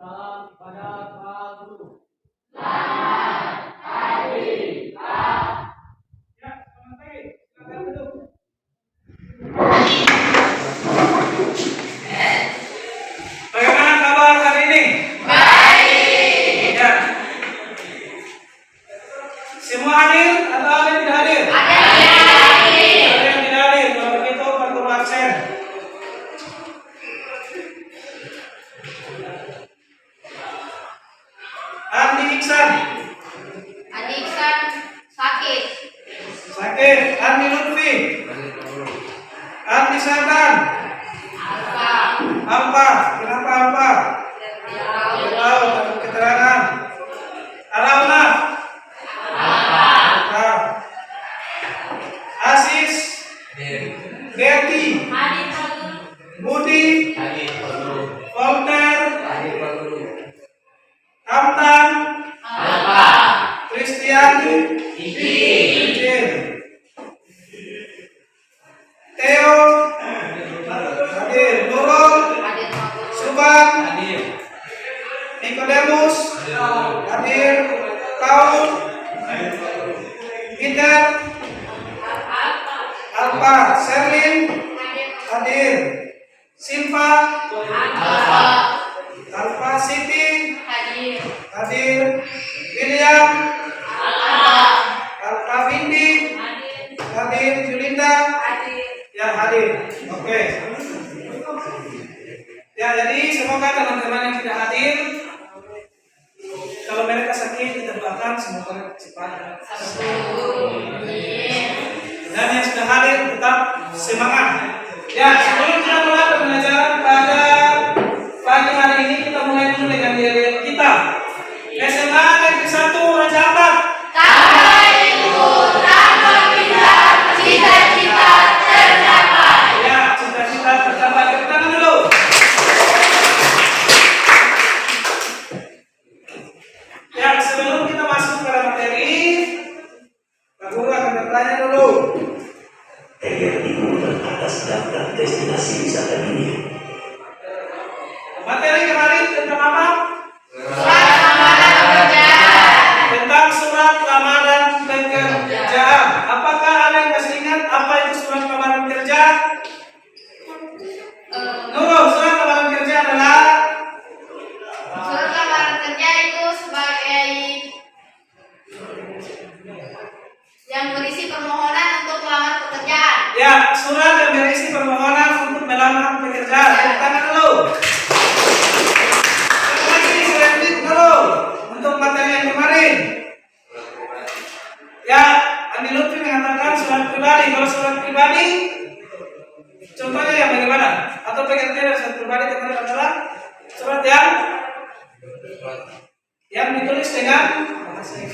Salam kepada Pak Guru. Selamat hari Pak. Ya, selamat pagi. Silakan duduk. Bagaimana kabar hari ini? Baik. Ya. Semua hadir atau ada yang tidak hadir? Ada yang hadir. Ada yang tidak hadir. Kalau begitu perlu absen. Andi Iksan. Andi Iksan sakit. Sakit. Andi Lutfi. Andi Sadan. Apa? Kenapa apa? Tidak tahu, takut keterangan. Alauna. Nah. Asis. Betty. Budi. Volter. Kamtan. Kristiani. Izin. Theo. Hadir. Nurul. Subhan. Nikodemus. Hadir. Paul. Peter. Alfa. Sherlyn. Hadir. Silva. Alfa Siti. Hadir. William. Alfa Vindi. Hadir. Julinda. Yang hadir. Oke. Ya, jadi semoga teman-teman yang tidak hadir, kalau mereka sakit kita doakan semoga cepat sembuh. Dan yang sudah hadir tetap semangat. Ya, sebelum kita mulai pembelajaran pada pagi hari ini, kita mulai dulu dengan diri kita. SMA Negeri 1 Raja Ampat. Cita-cita tercapai. Ya, cita-cita tercapai. Tepuk tangan dulu. Ya, sebelum kita masuk pada materi, Pak Guru akan bertanya dulu. Atas daftar destinasi wisata dunia. Materi kemarin tentang apa? Surat lamaran pekerjaan. Tentang surat lamaran pekerjaan. Apakah ada yang masih ingat apa itu surat lamaran kerja? Nurul, surat lamaran kerja adalah Surat lamaran kerja itu sebagai yang berisi permohonan untuk melamar pekerjaan. ya surat yang berisi permohonan untuk melamar pekerjaan. Tepuk tangan dulu. Satu lagi selanjutnya dulu untuk materi yang kemarin. Ya, Andi Lutfi mengatakan surat pribadi. Kalau surat pribadi, contohnya yang bagaimana? Atau pengertian dari surat pribadi kemarin adalah surat yang ditulis dengan bahasa yang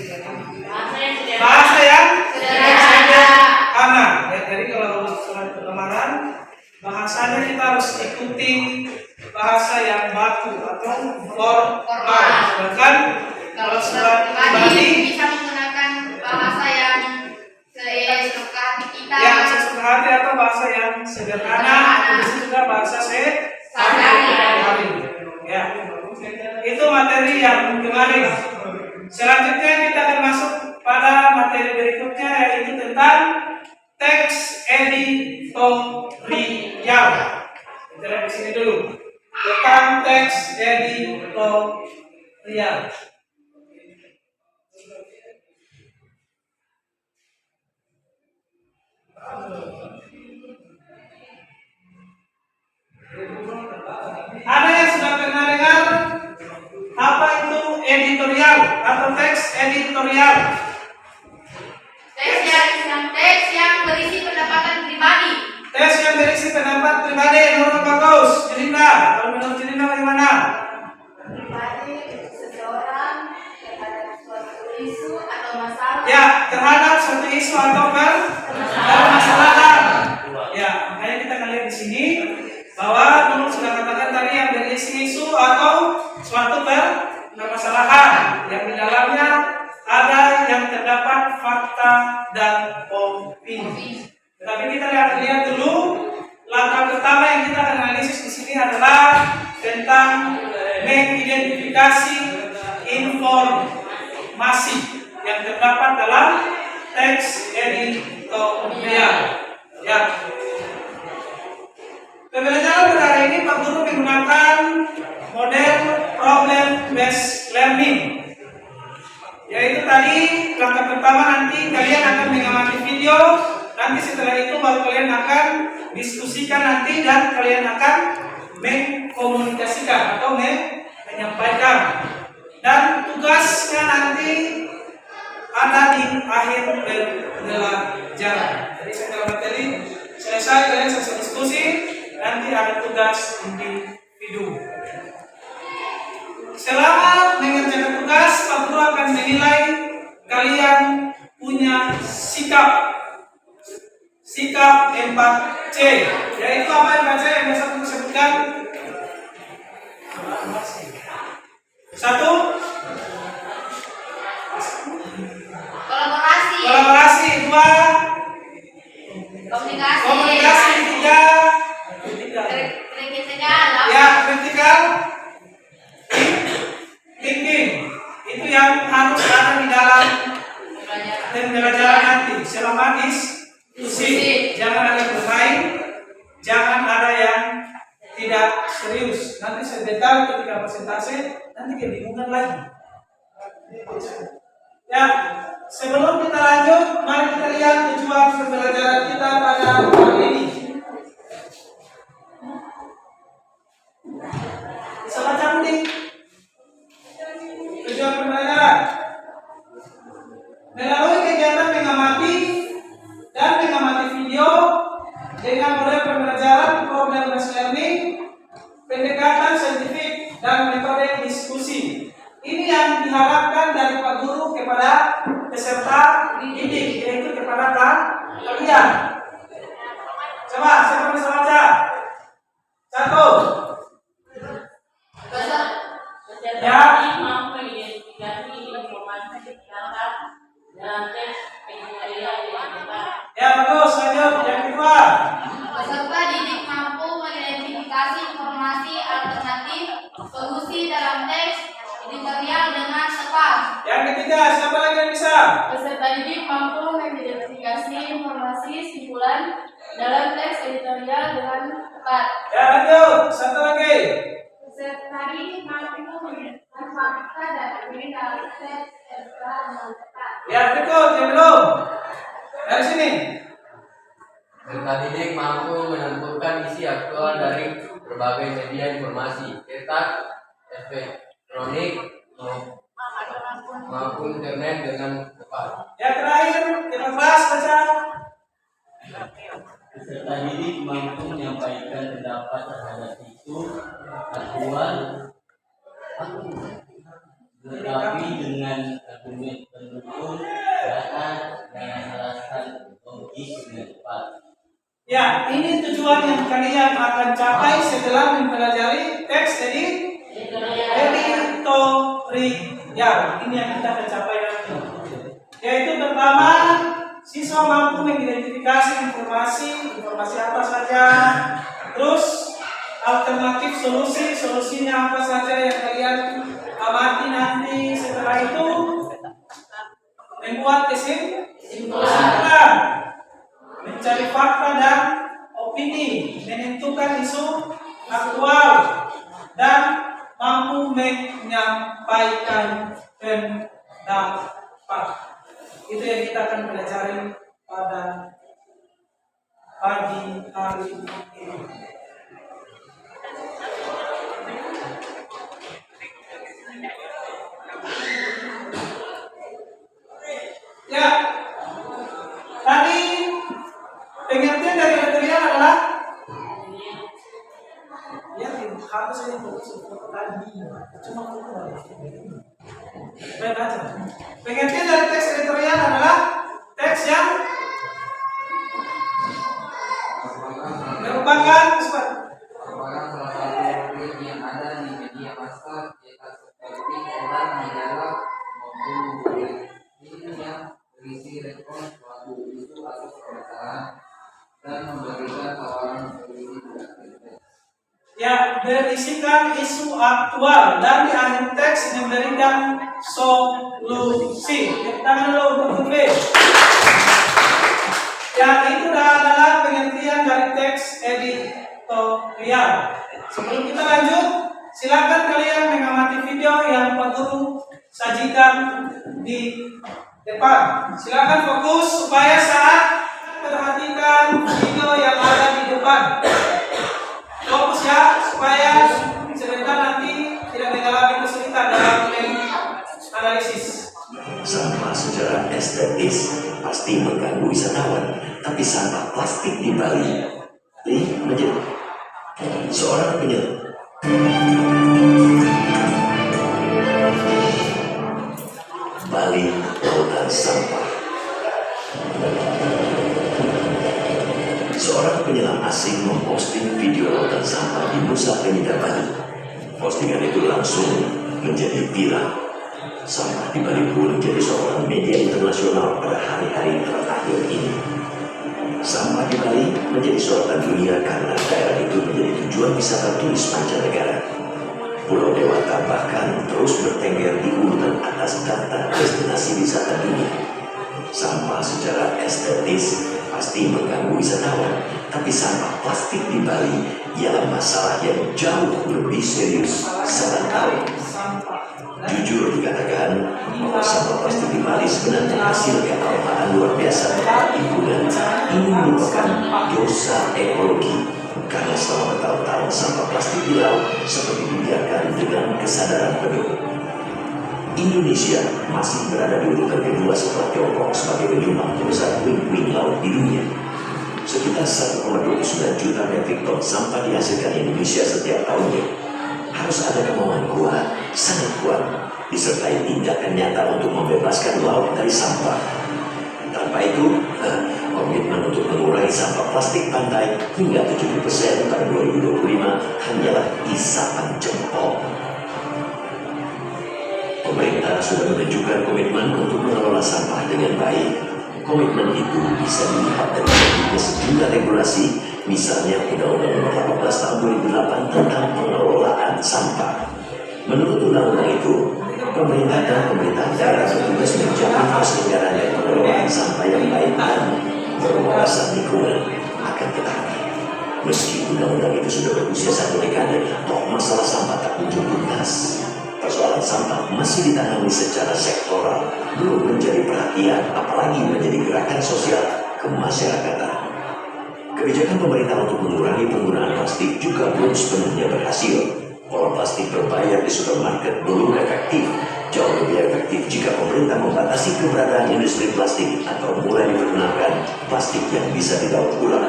sederhana. Ya, jadi kalau surat lamaran bahasanya kita harus ikuti bahasa yang baku atau formal. Sedangkan kalau surat pribadi bisa menggunakan bahasa yang sesuka kita. yang sesuka hati atau bahasa yang sederhana, atau bisa juga bahasa sehari-hari. Ya, itu materi yang kemarin. Selanjutnya kita akan masuk pada materi berikutnya, yaitu tentang teks editorial. Kita lihat di sini dulu tentang teks editorial. Ada yang sudah pernah dengar apa itu editorial atau teks editorial? Teks yang berisi pendapatan pribadi. Teks yang berisi pendapat pribadi menurut bagus. Julinda, kalau menurut Julinda bagaimana? Pribadi seseorang terhadap suatu isu atau masalah. Ya, terhadap suatu isu atau permasalahan. Ya, makanya kita akan lihat di sini bahwa menurut sudah katakan tadi yang berisi isu atau suatu permasalahan yang di dalamnya ada yang terdapat fakta dan opini. Tetapi kita lihat dulu langkah pertama yang kita akan analisis di sini adalah tentang mengidentifikasi informasi yang terdapat dalam teks editorial. Ya. Pembelajaran pada hari ini Pak Guru menggunakan model problem based learning. Yaitu tadi langkah pertama nanti kalian akan mengamati video, nanti setelah itu baru kalian akan diskusikan nanti dan kalian akan mengkomunikasikan atau menyampaikan. Dan tugasnya nanti ada di akhir pembelajaran. Jadi setelah materi selesai kalian selesai diskusi, nanti ada tugas individu. Selama mengerjakan tugas, Pak Guru akan menilai kalian punya sikap 4C. Yaitu apa yang baca yang biasa Guru sebutkan? Satu, kolaborasi. Dua, komunikasi. Tiga, kritikal thinking. Itu yang harus ada di dalam pembelajaran nanti. Selama diskusi, jangan ada yang bermain, jangan ada yang tidak serius. Nanti sebentar ketika presentasi nanti kebingungan lagi. Ya, sebelum kita lanjut, mari kita lihat tujuan pembelajaran kita pada hari ini. Bisa baca nih? Tujuan pembelajaran melalui kegiatan mengamati dan mengamati video dengan model pembelajaran problem based learning, pendekatan saintifik dan metode diskusi. Ini yang diharapkan dari Pak Guru kepada peserta didik, yaitu kepada kalian. Coba, siapa bisa baca? Satu. Ya. Mampu mengidentifikasi informasi terdapat dalam teks editorial yang tepat. Ya, bagus. Lanjut. Yang kedua. Peserta didik mampu mengidentifikasi informasi alternatif solusi dalam teks editorial dengan tepat. Yang ketiga, siapa lagi yang bisa? Peserta didik mampu mengidentifikasi informasi simpulan dalam teks editorial dengan tepat. Ya, lanjut. Satu lagi. Peserta didik mampu mengidentifikasi fakta dan argumen dalam teks editorial dengan tepat. Ya, berikut yang belum. Dari sini. Peserta didik mampu menentukan isi aktual dari berbagai media informasi, cetak, elektronik, maupun internet dengan tepat. Yang terakhir, kita bahas baca. Peserta didik mampu menyampaikan pendapat terhadap isu aktual, tetapi dengan argumen pendukung, data, dan alasan logis dengan tepat. Ya, ini tujuan yang kalian akan capai setelah mempelajari teks editorial. Ini yang kita akan capai nanti. Yaitu pertama, siswa mampu mengidentifikasi informasi apa saja, terus alternatif solusinya apa saja yang kalian amati nanti. Setelah itu membuat kesimpulan, mencari fakta dan opini, menentukan isu aktual, dan mampu menyampaikan pendapat. Itu yang kita akan pelajari pada pagi hari ini. Ya, tadi pengertian dari editorial adalah ya harus saya tadi cuma baik aja. Pengertian dari teks editorial adalah teks yang merupakan Merupakan salah satu dokumen yang ada di media massa cetak seperti koran, majalah, maupun buku. Ini yang berisi respon suatu isu atau permasalahan dan memberikan tawaran solusi. ya berisikan isu aktual dan di akhir teks memberikan solusi. Tepuk tangan dulu untuk B. Yang itu adalah pengertian dari teks editorial. Sebelum kita lanjut, silakan kalian mengamati video yang Pak Guru sajikan di depan. Silakan fokus supaya saat perhatikan video yang ada di depan. Fokus ya, supaya sebentar nanti tidak mengalami kesulitan dalam analisis. Sampah secara estetis pasti mengganggu wisatawan, tapi sampah plastik di Bali ini menjadi seorang penyelam. Bali, lautan sampah. Seorang penyelam asing memposting video lautan sampah di Nusa Penida, Bali. Postingan itu langsung menjadi viral. Sampah di Bali pun menjadi seorang media internasional pada hari-hari terakhir ini. Sampah di Bali menjadi sorotan dunia karena daerah itu menjadi tujuan wisata turis mancanegara. Pulau Dewata bahkan terus bertengger di urutan atas daftar destinasi wisata dunia. Sampah secara estetis pasti mengganggu wisatawan, tapi sampah plastik di Bali ialah masalah yang jauh lebih serius sementara. Jujur dikatakan bahwa sampah plastik di Bali sebenarnya hasil kealpaan luar biasa lingkungan. Ini merupakan dosa ekologi karena selama bertahun-tahun sampah plastik di laut seperti dibiarkan dengan kesadaran penuh. Indonesia masih berada di urutan kedua setelah Tiongkok sebagai penyumbang terbesar puing-puing laut di dunia. Sekitar 1,29 juta metrik ton sampah dihasilkan Indonesia setiap tahunnya. Harus ada kemauan kuat, sangat kuat, disertai tindakan nyata untuk membebaskan laut dari sampah. Tanpa itu, komitmen untuk mengurangi sampah plastik pantai hingga 70% pada 2025 hanyalah isapan jempol. Pemerintah sudah menunjukkan komitmen untuk mengelola sampah dengan baik. Komitmen itu bisa dilihat dari terbitnya sejumlah regulasi, misalnya Undang-Undang Nomor 18 Tahun 2008 tentang pengelolaan sampah. Menurut undang-undang itu, pemerintah dan pemerintah daerah bertugas menjamin perselenggaraan dan pengelolaan sampah yang baik dan berwawasan lingkungan. Akan tetapi, meski undang-undang itu sudah berusia 1 dekade, toh masalah sampah tak kunjung tuntas. Persoalan sampah masih ditangani secara sektoral, belum menjadi perhatian, apalagi menjadi gerakan sosial kemasyarakatan. Kebijakan pemerintah untuk mengurangi penggunaan plastik juga belum sepenuhnya berhasil. Pola plastik berbayar di supermarket belum efektif. Jauh lebih efektif jika pemerintah membatasi keberadaan industri plastik atau mulai diperkenalkan plastik yang bisa didaur ulang.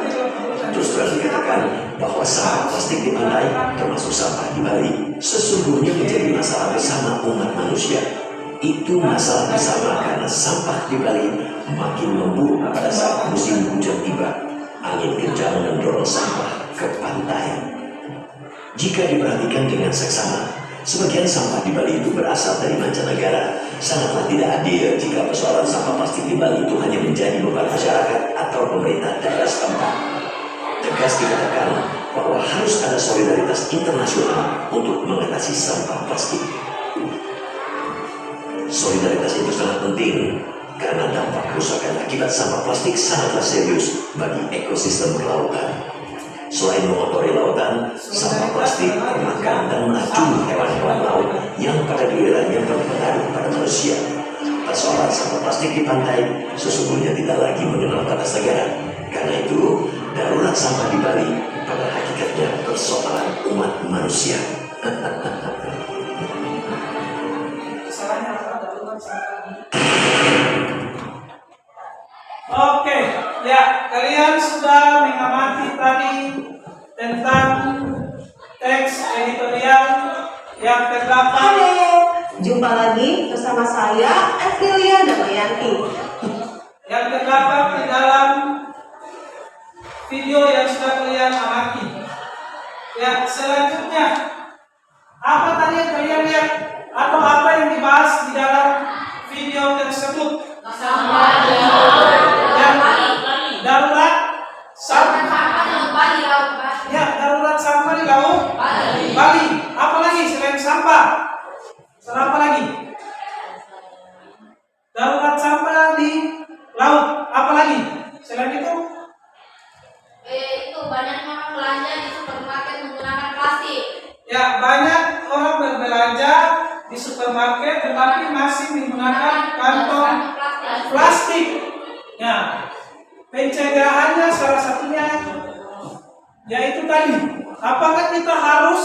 Terus terang dikatakan bahwa sampah plastik di pantai, termasuk sampah di Bali, sesungguhnya menjadi masalah bersama umat manusia. Itu masalah bersama karena sampah di Bali makin memburuk pada saat musim hujan tiba. Angin kencang mendorong sampah ke pantai. Jika diperhatikan dengan seksama, sebagian sampah di Bali itu berasal dari mancanegara. Sangatlah tidak adil jika persoalan sampah plastik di Bali itu hanya menjadi beban masyarakat atau pemerintah daerah setempat. Tegas dikatakan bahwa harus ada solidaritas internasional untuk mengatasi sampah plastik. Solidaritas itu sangat penting karena dampak kerusakan akibat sampah plastik sangatlah serius bagi ekosistem kelautan. Selain mengotori lautan, sampah plastik memakan dan meracuni hewan-hewan laut yang pada gilirannya berpengaruh pada manusia. Persoalan sampah plastik di pantai sesungguhnya tidak lagi mengenal batas negara. Karena itu, darurat sampah di Bali pada hakikatnya persoalan umat manusia. Oke, ya kalian sudah mengamati tadi tentang teks editorial yang ke-8. Halo, jumpa lagi bersama saya Evelia Damayanti. Yang ke-8 di dalam video yang sudah kalian amati. Ya, selanjutnya apa tadi yang kalian lihat atau apa yang dibahas di dalam video tersebut? Darurat sampah sampah di laut. ya, darurat sampah di laut Selain itu, Itu banyaknya orang belanja di supermarket menggunakan plastik. ya banyak orang berbelanja di supermarket tetapi masih menggunakan kantong plastik. Ya, pencegahannya salah satunya yaitu tadi, apakah kita harus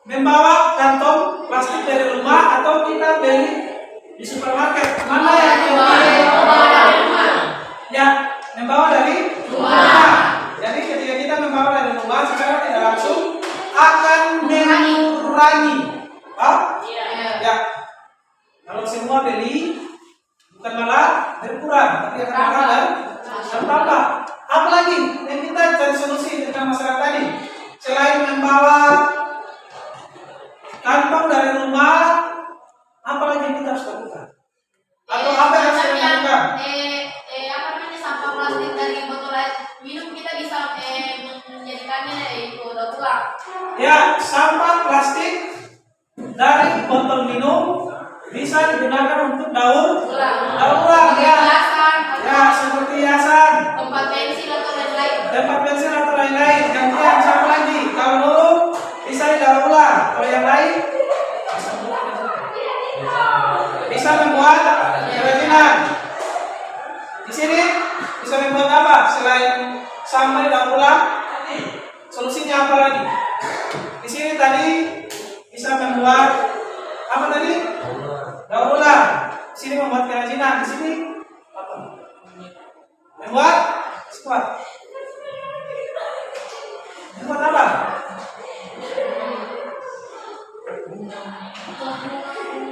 membawa kantong plastik dari rumah atau kita beli di supermarket? Mana yang ya, membawa dari rumah. Jadi ketika kita membawa dari rumah secara tidak langsung akan mengurangi. Ya. Kalau semua beli bukan malah berkurang, tapi akan malah bertambah. Apalagi yang kita cari solusi dengan masyarakat tadi, selain membawa kantong dari rumah, apalagi yang kita harus lakukan? Atau apa yang harus kita lakukan? Apa namanya, sampah plastik dari botol air minum kita bisa menjadikannya itu daur ulang. Ya, sampah plastik dari botol minum bisa digunakan untuk daur ulang ya. Ya, seperti hiasan, Tempat pensil atau lain-lain. tempat pensil atau lain-lain. Gantian siapa lagi? Kalau dulu bisa didaur ulang, kalau yang lain bisa membuat kerajinan. Di sini bisa membuat apa? Selain sampah daur ulang, solusinya apa lagi? Di sini tadi bisa membuat apa tadi? Daur ulang. Di sini membuat kerajinan. Di sini apa? Membuat squat. Membuat apa?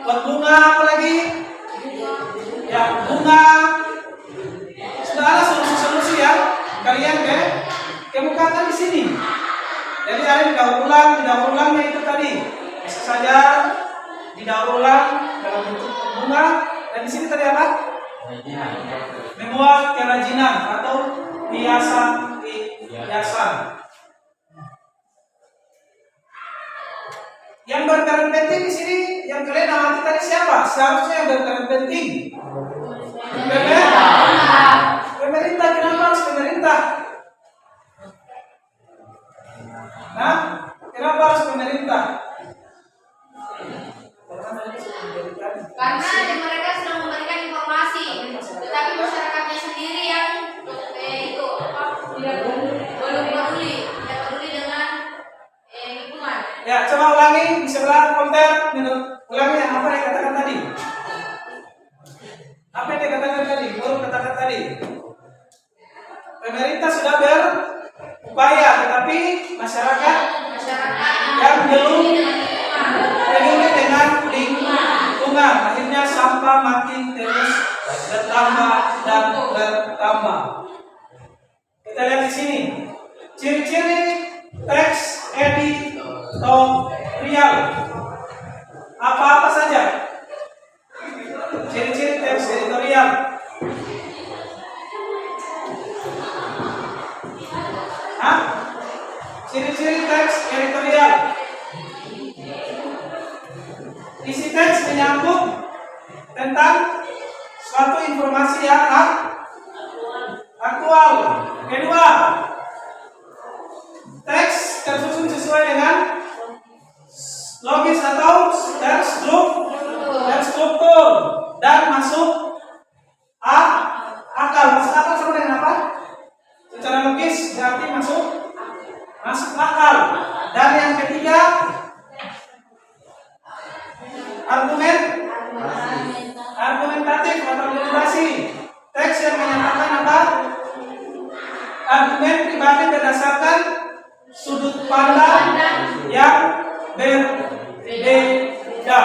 Buat bunga apa lagi? Ya, bunga. Sudah ada solusi-solusi ya. Kalian kemukakan di sini. Jadi ada didaur ulangnya itu tadi. Bisa saja didaur ulang dalam bentuk bunga. Dan di sini tadi apa? Membuat kerajinan atau hiasan. Yang berperan penting di sini yang kalian amati tadi siapa? Seharusnya yang berperan penting. Pemerintah. Kenapa harus pemerintah? Nah, kenapa harus pemerintah? Karena mereka sudah memberikan informasi, tetapi masyarakatnya sendiri yang itu belum peduli dengan lingkungan. Ya, coba ulangi di sebelah konten. Ulangi apa yang katakan tadi? Apa yang dikatakan tadi? Baru katakan tadi. Pemerintah sudah berupaya, tetapi masyarakat yang belum peduli dengan lingkungan. Akhirnya sampah makin terus bertambah dan bertambah. Kita lihat di sini. Ciri-ciri teks editorial. Apa-apa saja. Ciri-ciri teks editorial. Ciri-ciri teks editorial. Isi teks menyangkut tentang suatu informasi yang aktual. Kedua, teks tersusun sesuai dengan logis atau terstruktur dan masuk akal. Masuk akal sama dengan apa? Secara logis berarti masuk akal. Dan yang ketiga, argumentatif atau argumentasi. Teks yang menyatakan apa? Argumen pribadi berdasarkan sudut pandang yang berbeda.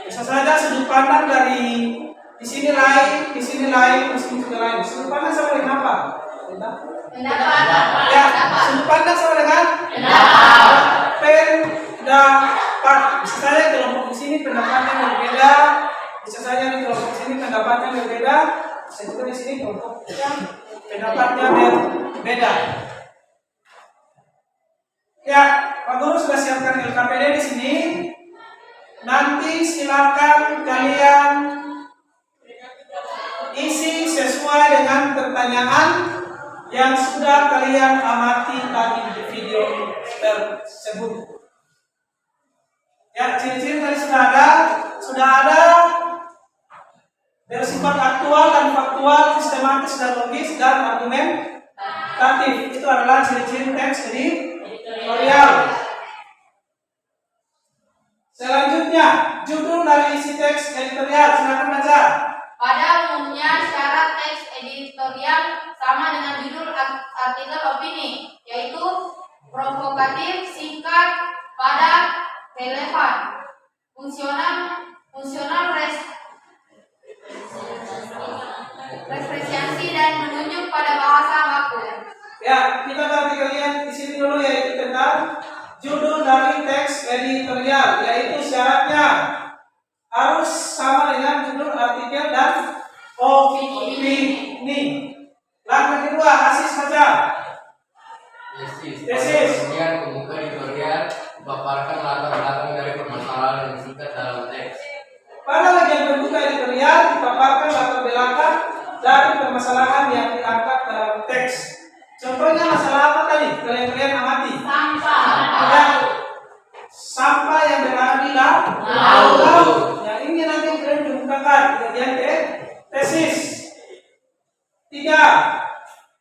Bisa saja sudut pandang dari di sini lain, di sini lain, di sini juga lain. Sudut pandang sama dengan apa? Pendapat. Ya, sudut pandang sama dengan pendapat. Bisa saja kelompok di sini pendapatnya berbeda. Bisa saja di kelompok sini pendapatnya berbeda. Bisa juga di sini kelompok yang pendapatnya berbeda. Ya, Pak Guru sudah siapkan LKPD di sini. Nanti silakan kalian isi sesuai dengan pertanyaan yang sudah kalian amati tadi di video tersebut. Ya, ciri-ciri tadi sudah ada bersifat aktual dan faktual, sistematis dan logis dan argumentatif. Itu adalah ciri-ciri teks editorial. Selanjutnya, judul dari isi teks editorial. Silakan baca. Pada umumnya syarat teks editorial sama dengan judul artikel opini, yaitu provokatif, singkat, padat, relevan, fungsional, referensiasi dan menunjuk pada bahasa baku. Ya, kita bagi kalian di sini dulu, yaitu tentang judul dari teks editorial, yaitu syaratnya harus sama dengan judul artikel dan opini. Langkah kedua, Asis baca. Tesis. Kemudian pembuka editorial memaparkan latar belakang dari permasalahan yang singkat dalam teks. Pada bagian pembuka editorial dipaparkan latar belakang dari permasalahan yang diangkat dalam teks. Contohnya masalah apa tadi? Kalian amati. Sampah. Sampah yang berada di laut. Ya, ini nanti kalian kemukakan di bagian tesis. 3.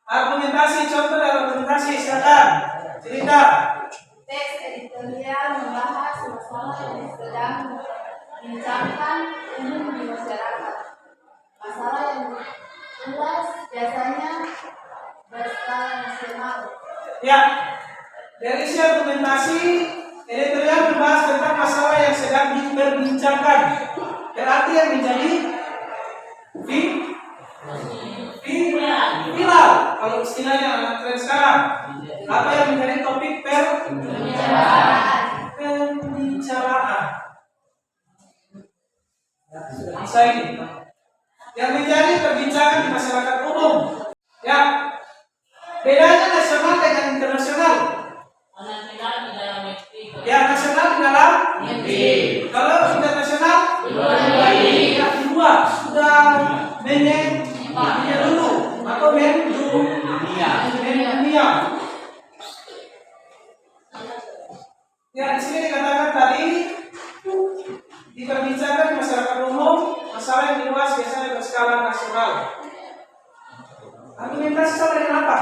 Argumentasi, contoh dari argumentasi. Silakan cerita. Teks editorial membahas masalah yang sedang dibincangkan umum di masyarakat. Masalah yang jelas biasanya berskala nasional. Ya, dari isi argumentasi editorial membahas tentang masalah yang sedang diperbincangkan. Berarti yang menjadi viral, kalau istilahnya anak tren sekarang. Apa yang menjadi topik pembicaraan? Bisa ini yang menjadi perbincangan di masyarakat umum. Ya, bedanya nasional dengan internasional. Ya, nasional di dalam negeri. Kalau internasional ya, dua sudah dulu atau dunia. Ya, di sini dikatakan tadi diperbincangkan di masyarakat umum, masalah yang luas biasanya berskala nasional. Argumentasi sama dengan apa?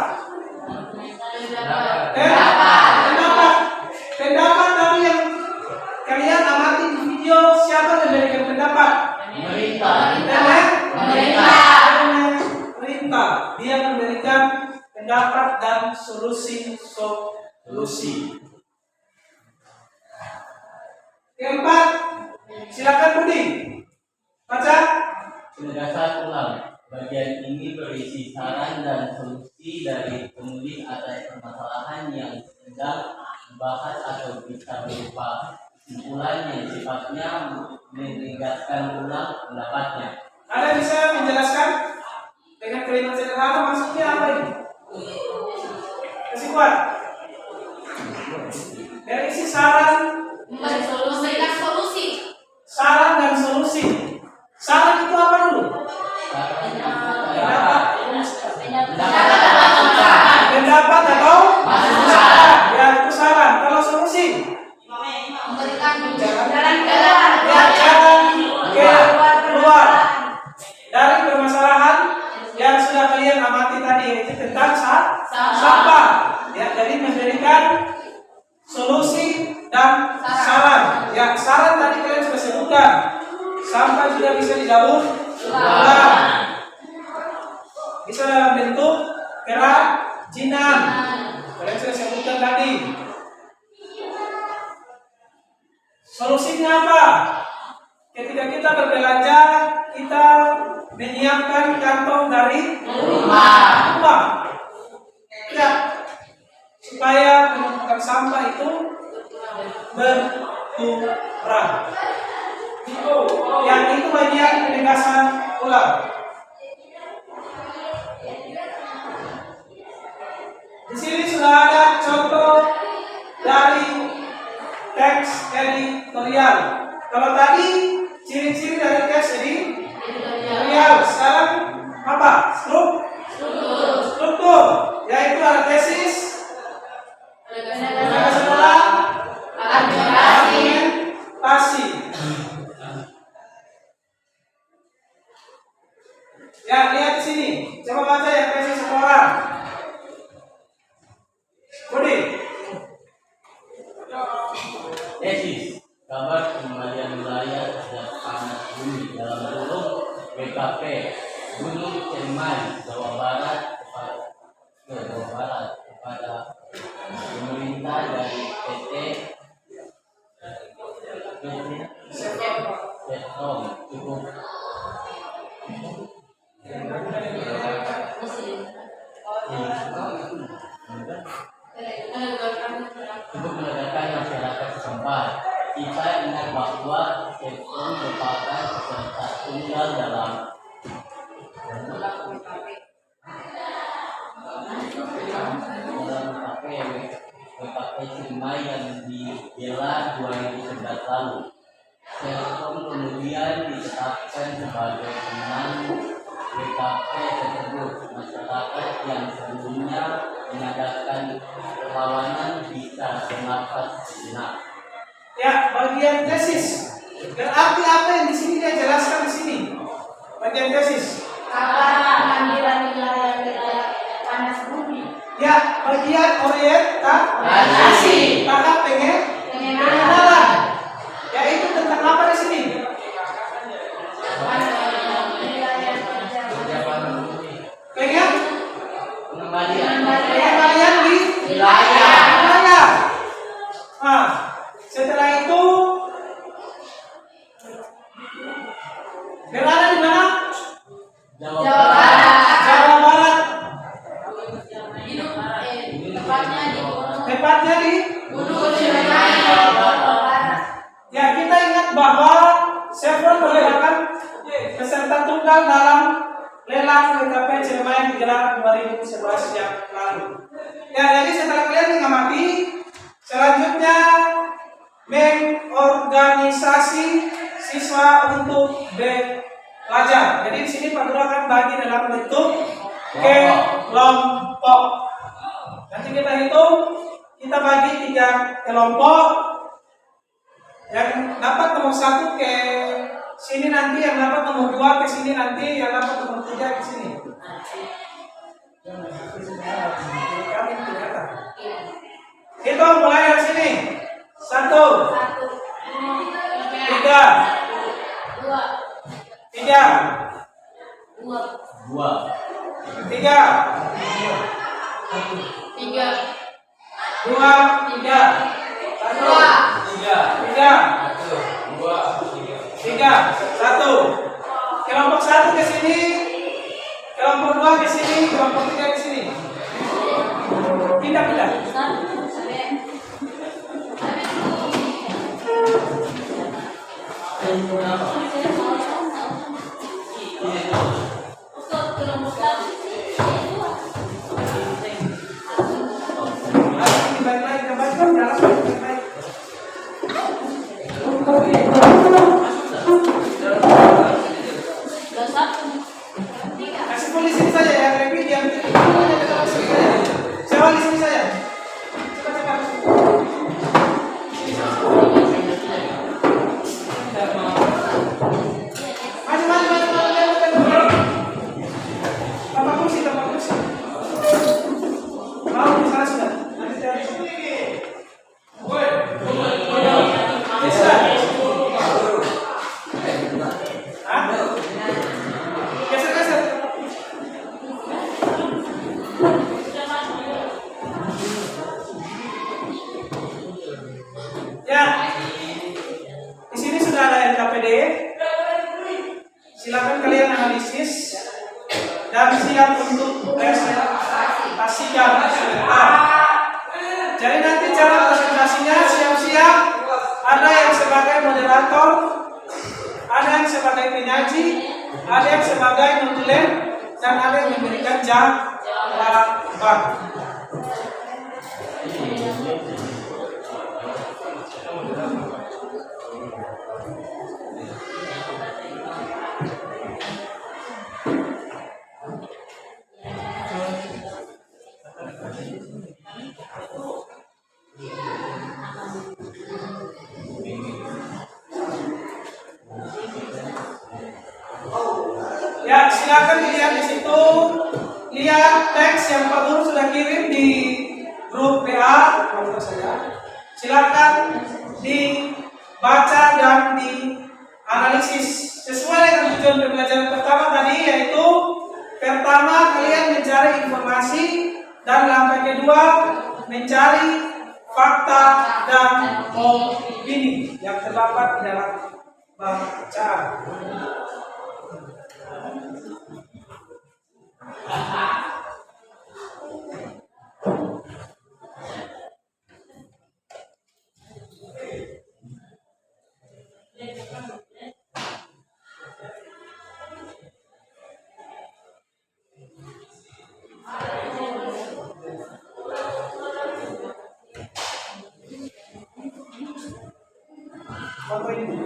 Pendapat tadi yang kalian amati di video, siapa yang memberikan pendapat? Pemerintah. Dia memberikan pendapat dan solusi. Keempat, silakan Budi baca. Penegasan ulang. Bagian ini berisi saran dan solusi dari penulis atas permasalahan yang sedang dibahas atau bisa berupa kesimpulan yang sifatnya menegaskan ulang pendapatnya. Ada bisa menjelaskan dengan kalimat sederhana maksudnya apa ini? Kasih kuat. Dari isi saran, Memberikan solusi. saran dan solusi. Saran itu apa dulu? Pendapat atau masukan. Ya, itu saran. Kalau solusi, Memberikan jalan keluar dari permasalahan yang sudah kalian amati tadi, yaitu tentang sampah. Ya, jadi memberikan solusi dan saran. Ya, saran tadi kalian sudah sebutkan. Sampah juga bisa didaur ulang. Bisa dalam bentuk kerajinan. Kalian sudah sebutkan tadi. Solusinya apa? Ketika kita berbelanja, kita menyiapkan kantong dari rumah. Ya, supaya penumpukan sampah itu berkurang. Yang itu bagian penegasan ulang. Di sini sudah ada contoh dari teks editorial. Kalau tadi ciri-ciri dari teks editorial, sekarang apa apa? Struktur, yaitu ada tesis, kesimpulan, argumentasi. Ya, lihat di sini. Coba baca yang tesis semua orang. Budi. Tesis, gambar pengembalian wilayah dan panas bumi dalam kurung BKP Gunung Ciremai, Jawa Barat kepada pemerintah dari PT Setom cukup melegakan masyarakat setempat. Kita ingat bahwa Setom merupakan peserta tunggal dalam WKP Ciremai yang dibela 2011 lalu. Setom kemudian ditetapkan sebagai pemenang WKP tersebut. Masyarakat yang sebelumnya mengadakan perlawanan bisa bernafas sejenak. Ya, bagian tesis. Berarti apa yang di sini dia jelaskan di sini? Bagian tesis. Pengembalian wilayah panas bumi. Ya, bagian orientasi. Tahap pengenalan. Ya, itu tentang apa di sini? Pengembalian di wilayah. Nah, setelah itu berada di mana? Jawa Barat. Jawa Barat. Tepatnya di Gunung Ciremai, Jawa Barat. Ya, kita ingat bahwa Chevron melegalkan peserta tunggal dalam lelang WKP Ciremai digelar 2011 yang lalu. Ya, jadi setelah kalian mengamati, selanjutnya mengorganisasi siswa untuk belajar. Jadi di sini Pak Guru akan bagi dalam bentuk kelompok. Nanti kita hitung, kita bagi 3 kelompok. Yang dapat nomor 1 ke sini nanti, yang dapat nomor 2 ke sini nanti, yang dapat nomor 3 ke sini. Kami kelihatan. Kita mulai dari sini. 1, 3, 1. Kelompok 1 ke sini, kelompok 2 ke sini, kelompok 3 ke sini. Pindah. Baik lagi, kembali jalan baik. Kasih polisi saja ya, lebih diam. Sewa di sini saja. Tambah kursi. Mau di sana sudah. Nanti saya Geser. Ya, di sini sudah ada LKPD. Silakan kalian analisis dan siap untuk presentasikan sebentar. Jadi nanti cara presentasinya siap-siap. Ada yang sebagai moderator, ada yang sebagai penyaji, ada yang sebagai notulen, dan ada yang memberikan jawaban. Ya, silakan dilihat di situ. Lihat teks yang Pak Guru sudah kirim di grup PA. Silakan dibaca dan dianalisis sesuai dengan tujuan pembelajaran pertama tadi, yaitu pertama kalian mencari informasi dan langkah kedua mencari fakta dan opini yang terdapat di dalam bacaan. Apa ini?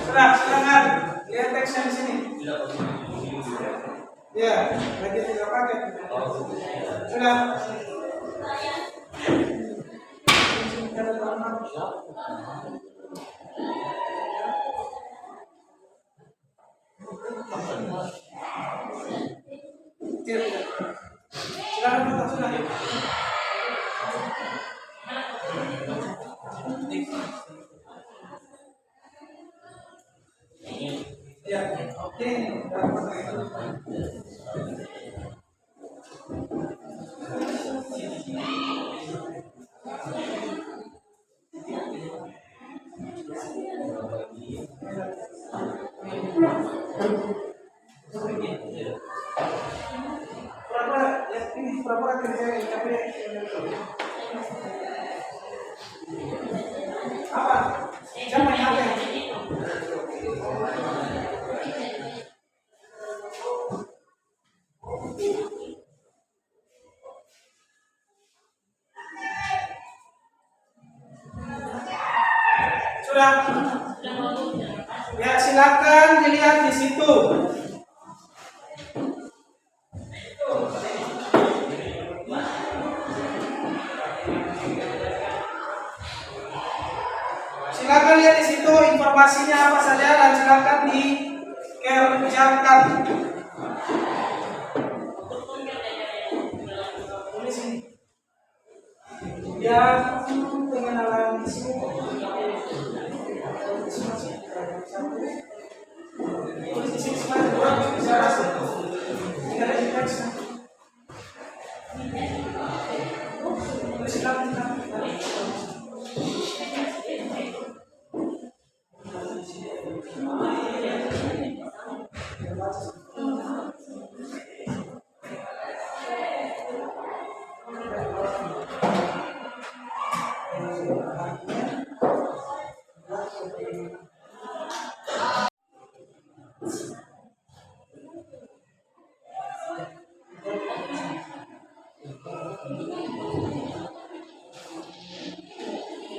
Sudah, silakan lihat teksnya di sini. Ya, lagi tidak pakai. Sudah. Silakan Pak, sudah. Ya, oke. Pura-pura kerja tapi apa? Jangan main HP. Sudah? Ya, silakan dilihat di situ. Silakan lihat di situ informasinya apa saja dan silakan dikerjakan. Tulis ini. Ya, pengenalan isu. Tulis di sini semua bisa masuk. Tinggal di teks. Tulis silakan.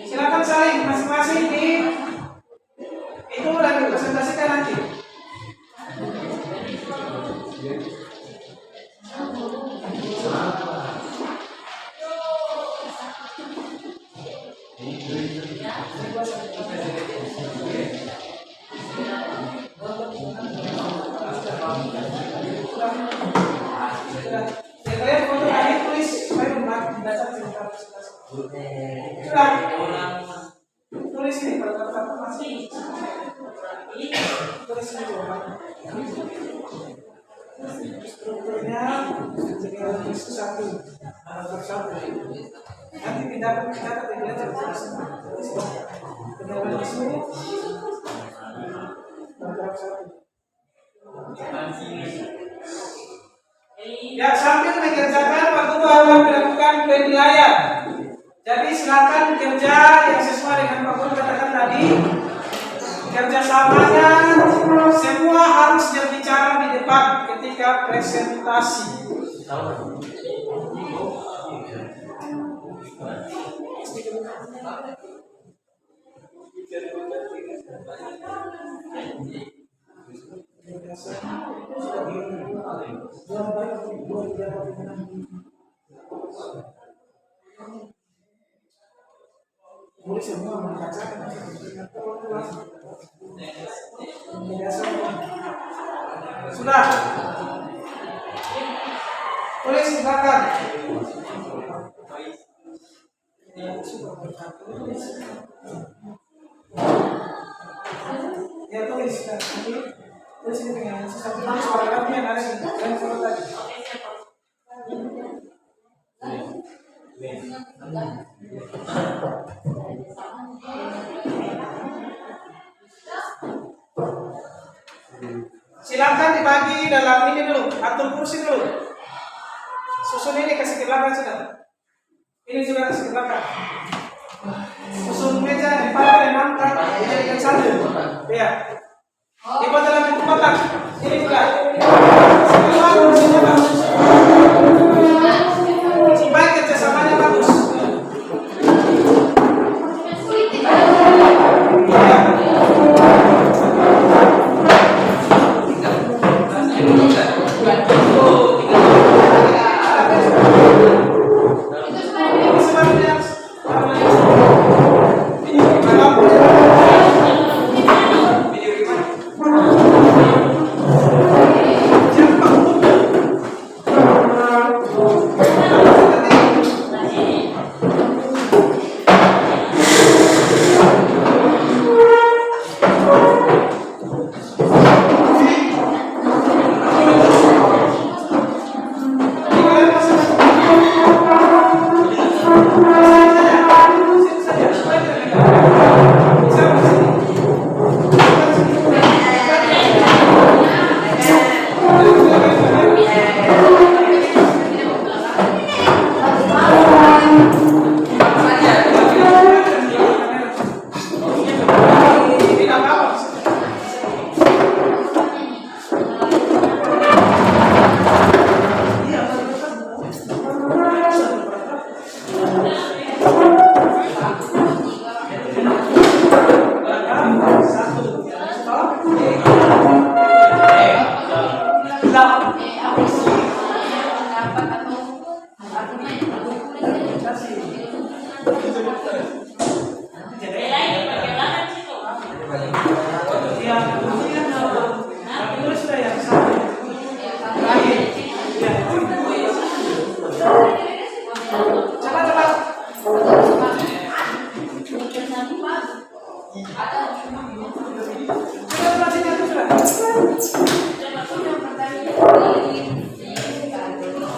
Silakan saling masing-masing di itu dan presentasikan nanti. Kalian foto tadi tulis supaya membaca presentasi. Sudah. Tulis ini kalau kata masih. Tulis ini jawabannya. Strukturnya Itu satu. Satu. Nanti pindah ke dia jelas. Ya, sambil mengerjakan waktu akan melakukan penilaian. Jadi silakan kerja yang sesuai dengan Pak Guru katakan tadi. Kerjasamanya semua harus berbicara di depan ketika presentasi. Boleh semua membacakan. Sudah. Boleh silakan. Ya tulis. Tulis ini dengan satu paragraf yang ada di dalam surat tadi. Silakan dibagi dalam ini dulu, atur kursi dulu. Susun ini kasih ke belakang sudah. Ini juga kasih ke belakang. Susun meja dipakai dan angkat dijadikan satu. Ya. Dibuat dalam bentuk kotak. Ini juga. Semua kursinya bagus. Supaya kerjasamanya bagus.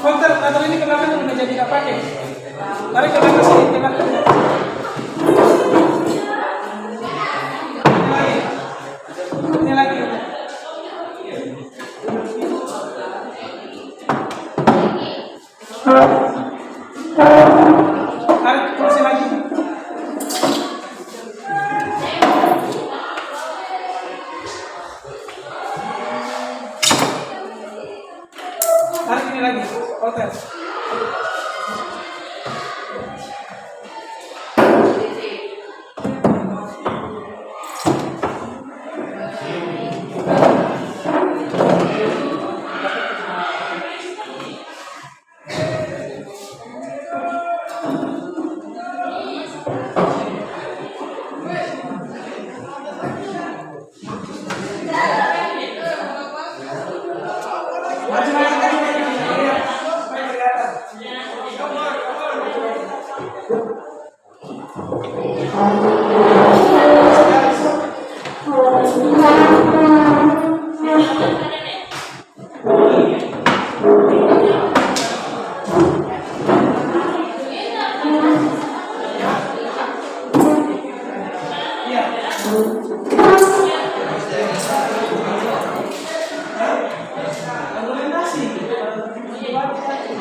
Konter atau ini ke belakang udah jadi nggak pakai. Tarik ke belakang sini, ke belakang. Ini lagi. Tarik kursi lagi. Tarik ini lagi, hotel. Maju lagi. Supaya kelihatan.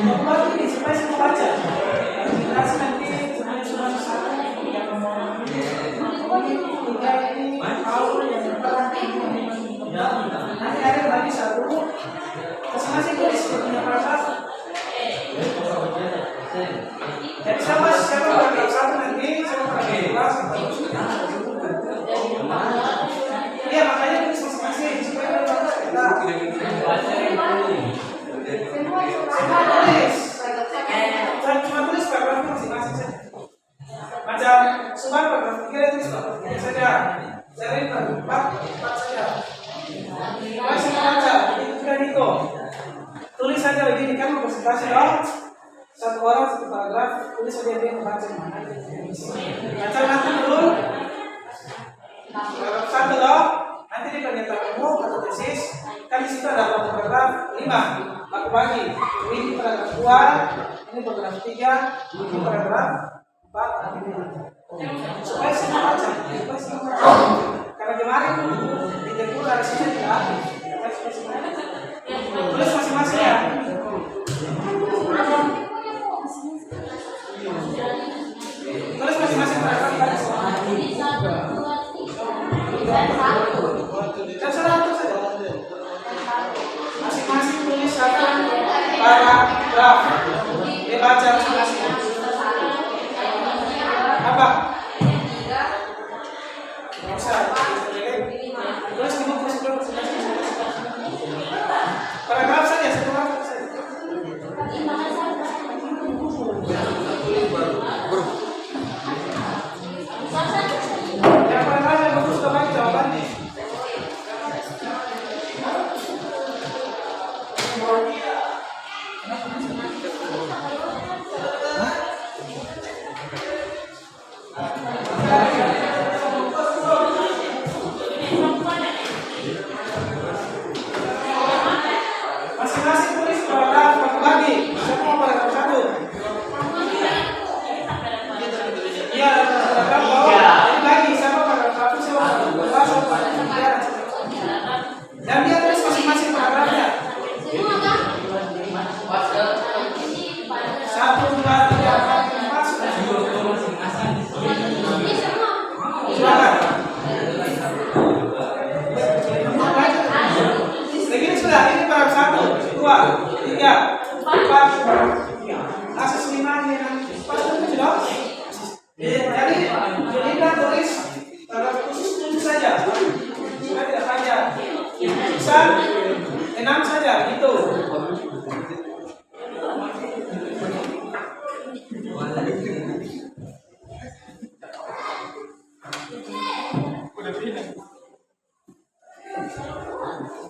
Bapak ini supaya semua baca. Kasih nanti semuanya sudah satu yang ngomong. Tiga ini tahu yang nanti ada bagi satu. Masing-masing tulis punya paragraf. Jadi siapa paragraf satu nanti siapa paragraf satu. Iya makanya tulis masing-masing supaya kita semua tulis. Cuma tulis paragraf masing-masing saja. Macam semua paragraf tiga tulis paragraf saja. Cari empat saja. Masih baca itu sudah Niko. Tulis saja begini kan presentasi dong. Satu orang satu paragraf tulis saja dia membaca mana. Baca nanti dulu. Paragraf satu dong. Nanti di pernyataan umum atau tesis kan di situ ada paragraf 5. Aku bagi. Ini paragraf 2, ini paragraf 3, ini paragraf 4. Supaya semua baca. Karena kemarin di Jepur ada sisa tidak habis. Tulis masing-masing ya. Tulis masing-masing paragraf tadi. Terserah tuh saja. Masing-masing tulis satu paragraf. Dibaca masing-masing. Apa? Tulis di buku masing-masing. Paragraf saja, satu paragraf saja. Yang paragraf yang bagus sudah bagi jawabannya. Masing-masing tulis paragraf aku bagi. Semua paragraf satu. Iya, paragraf bawah. Jadi bagi sama paragraf satu sama paragraf sama. Dan dia tulis masing-masing paragrafnya. 1, 2, 3, 4, 5 sudah. Silakan. Begini sudah, ini paragraf 1, 2, 3, 4. Asas 5 ini pas itu dong. Jadi kita tulis paragraf khusus 7 saja. Supaya tidak panjang. Bisa 6 saja gitu.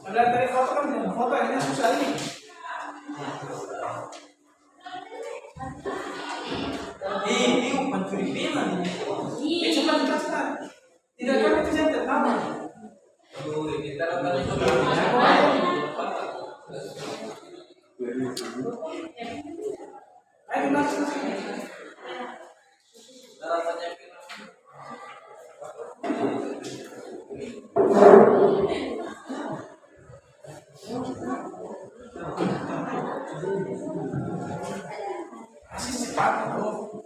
Melihat dari foto kan, foto ini susah ini. Ini mencuri film. Ini cuma dikasihkan. Tidak kan itu saya tidak tahu. Ayo masuk. Masih cepat loh.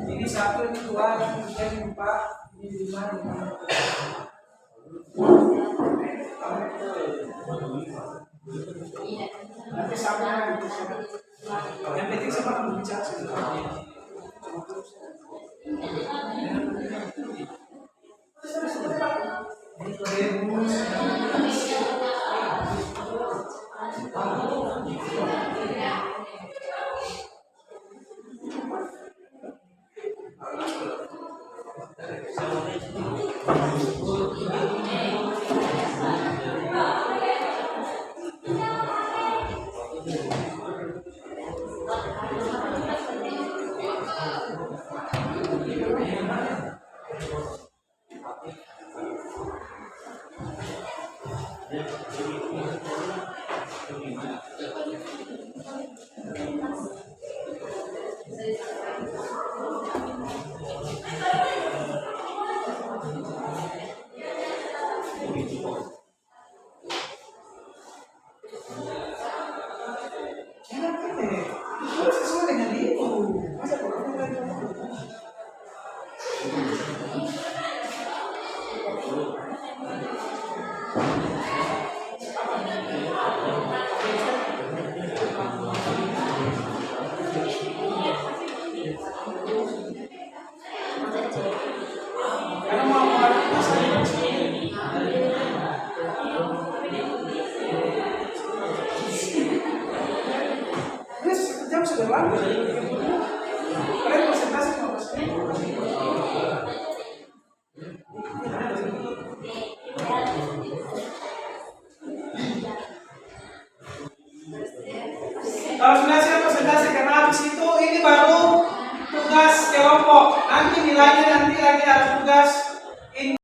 Ini 1, ini 2, ini 3, ini 4, ini 5, nanti sama yang penting sama bicara bagus. Kalian presentasi mau kesini? Kalau sudah siap presentasi, karena habis itu ini baru tugas kelompok. Nanti nilainya nanti lagi ada tugas ini.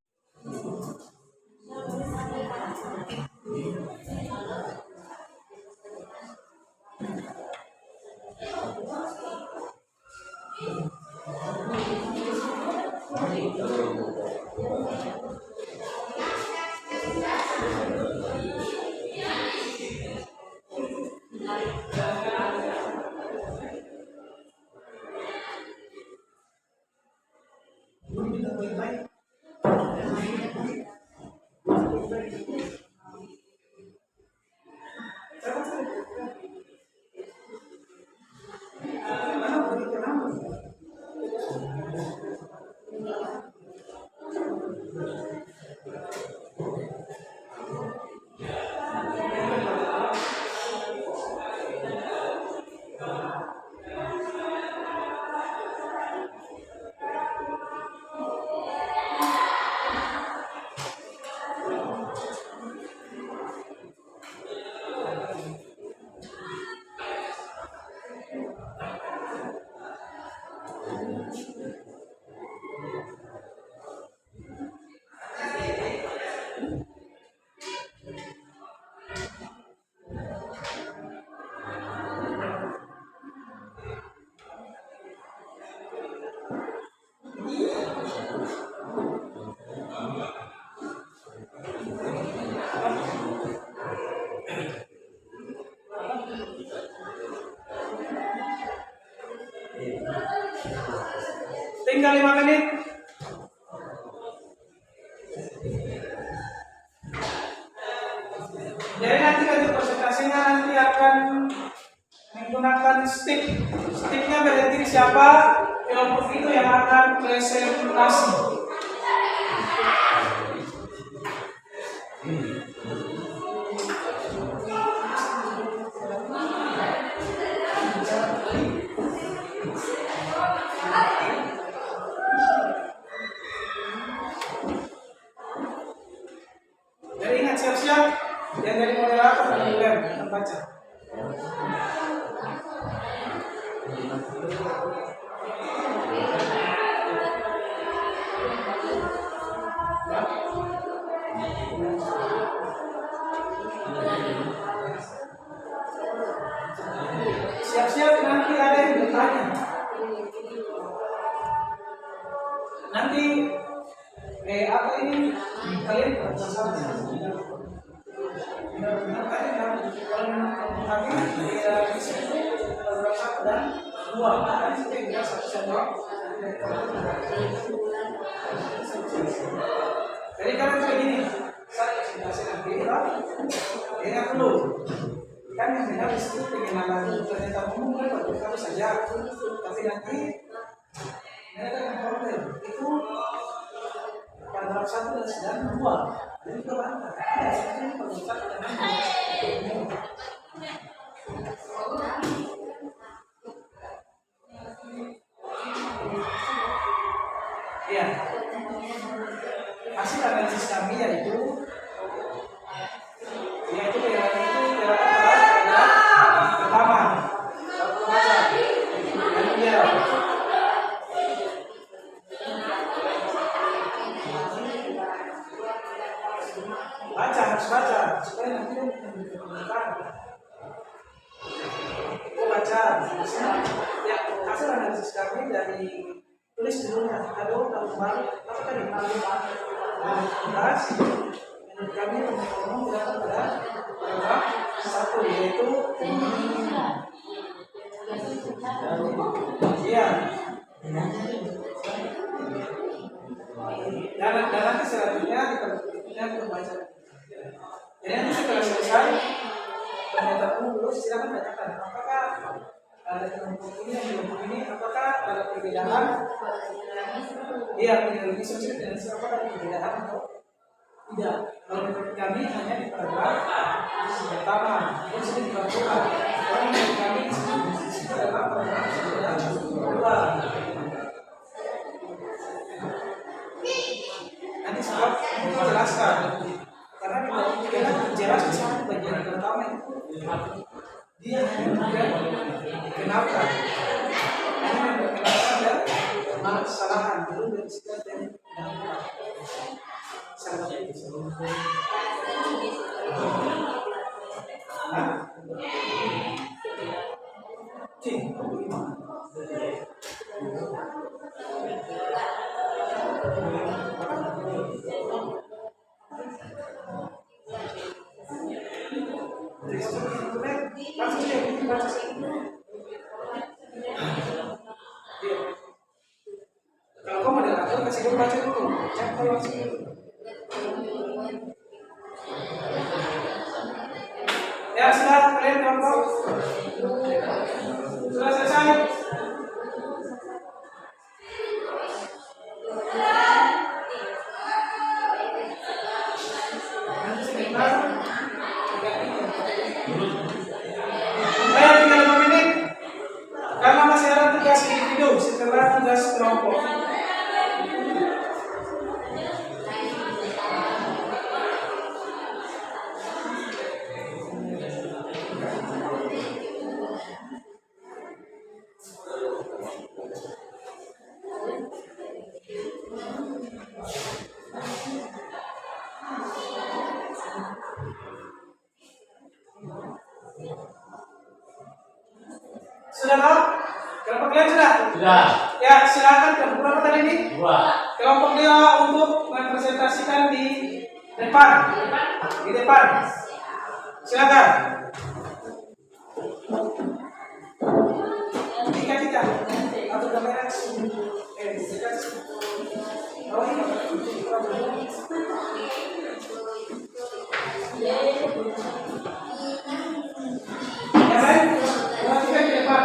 Tinggal 5 menit. Jadi nanti untuk presentasinya nanti akan menggunakan stick. Sticknya berarti siapa kelompok itu yang akan presentasi. Jadi ingat siap-siap yang dari moderator dan mulai membaca. Siap-siap nanti ada yang bertanya. Nanti apa ini kalian bersama. Benar-benar kalian kalau kami di sini beberapa dan dua kan itu yang satu sendok. Jadi kalian kayak gini, saya presentasi nanti ingat dulu. Kan yang beda di situ pengenalan ternyata umum kan baru kamu saja, tapi nanti mereka yang problem itu paragraf 1 dan 9 2 jadi itu bantah. Ini paragraf 1 dan 2. Iya. Hasil analisis kami yaitu pertama baca harus baca supaya nanti baca ya hasil analisis kami dari tulis dulunya tahun baru apakah di tahun 2019 menurut kami teman-teman berada pada paragraf 1 yaitu iya dan nanti selanjutnya kita baca. Jadi nanti setelah selesai pernyataan dulu silakan tanyakan apakah ada kelompok ini dan kelompok ini apakah ada perbedaan? Iya, perbedaan sosial dan apakah ada perbedaan atau tidak? Kalau menurut kami hanya di paragraf pertama, itu sudah dilakukan. Kalau menurut kami itu adalah paragraf bagian pertama itu dia kenalkan dan kesalahan dulu dari setiap yang sangat kalau kamu moderator kasih dulu baca dulu, cek kalau ya sudah kalian kelompok sudah selesai. Tinggal 5 menit karena masih ada tugas individu setelah tugas kelompok. Sudah tahu? Kelompok kalian sudah? Sudah. Ya, silakan kelompok berapa tadi ini? 2. Kelompok dia untuk mempresentasikan di depan. Di depan. Silakan. Tika. Atau kamera. Tika. Oh, ini. Ya, baik. Perhatikan di depan.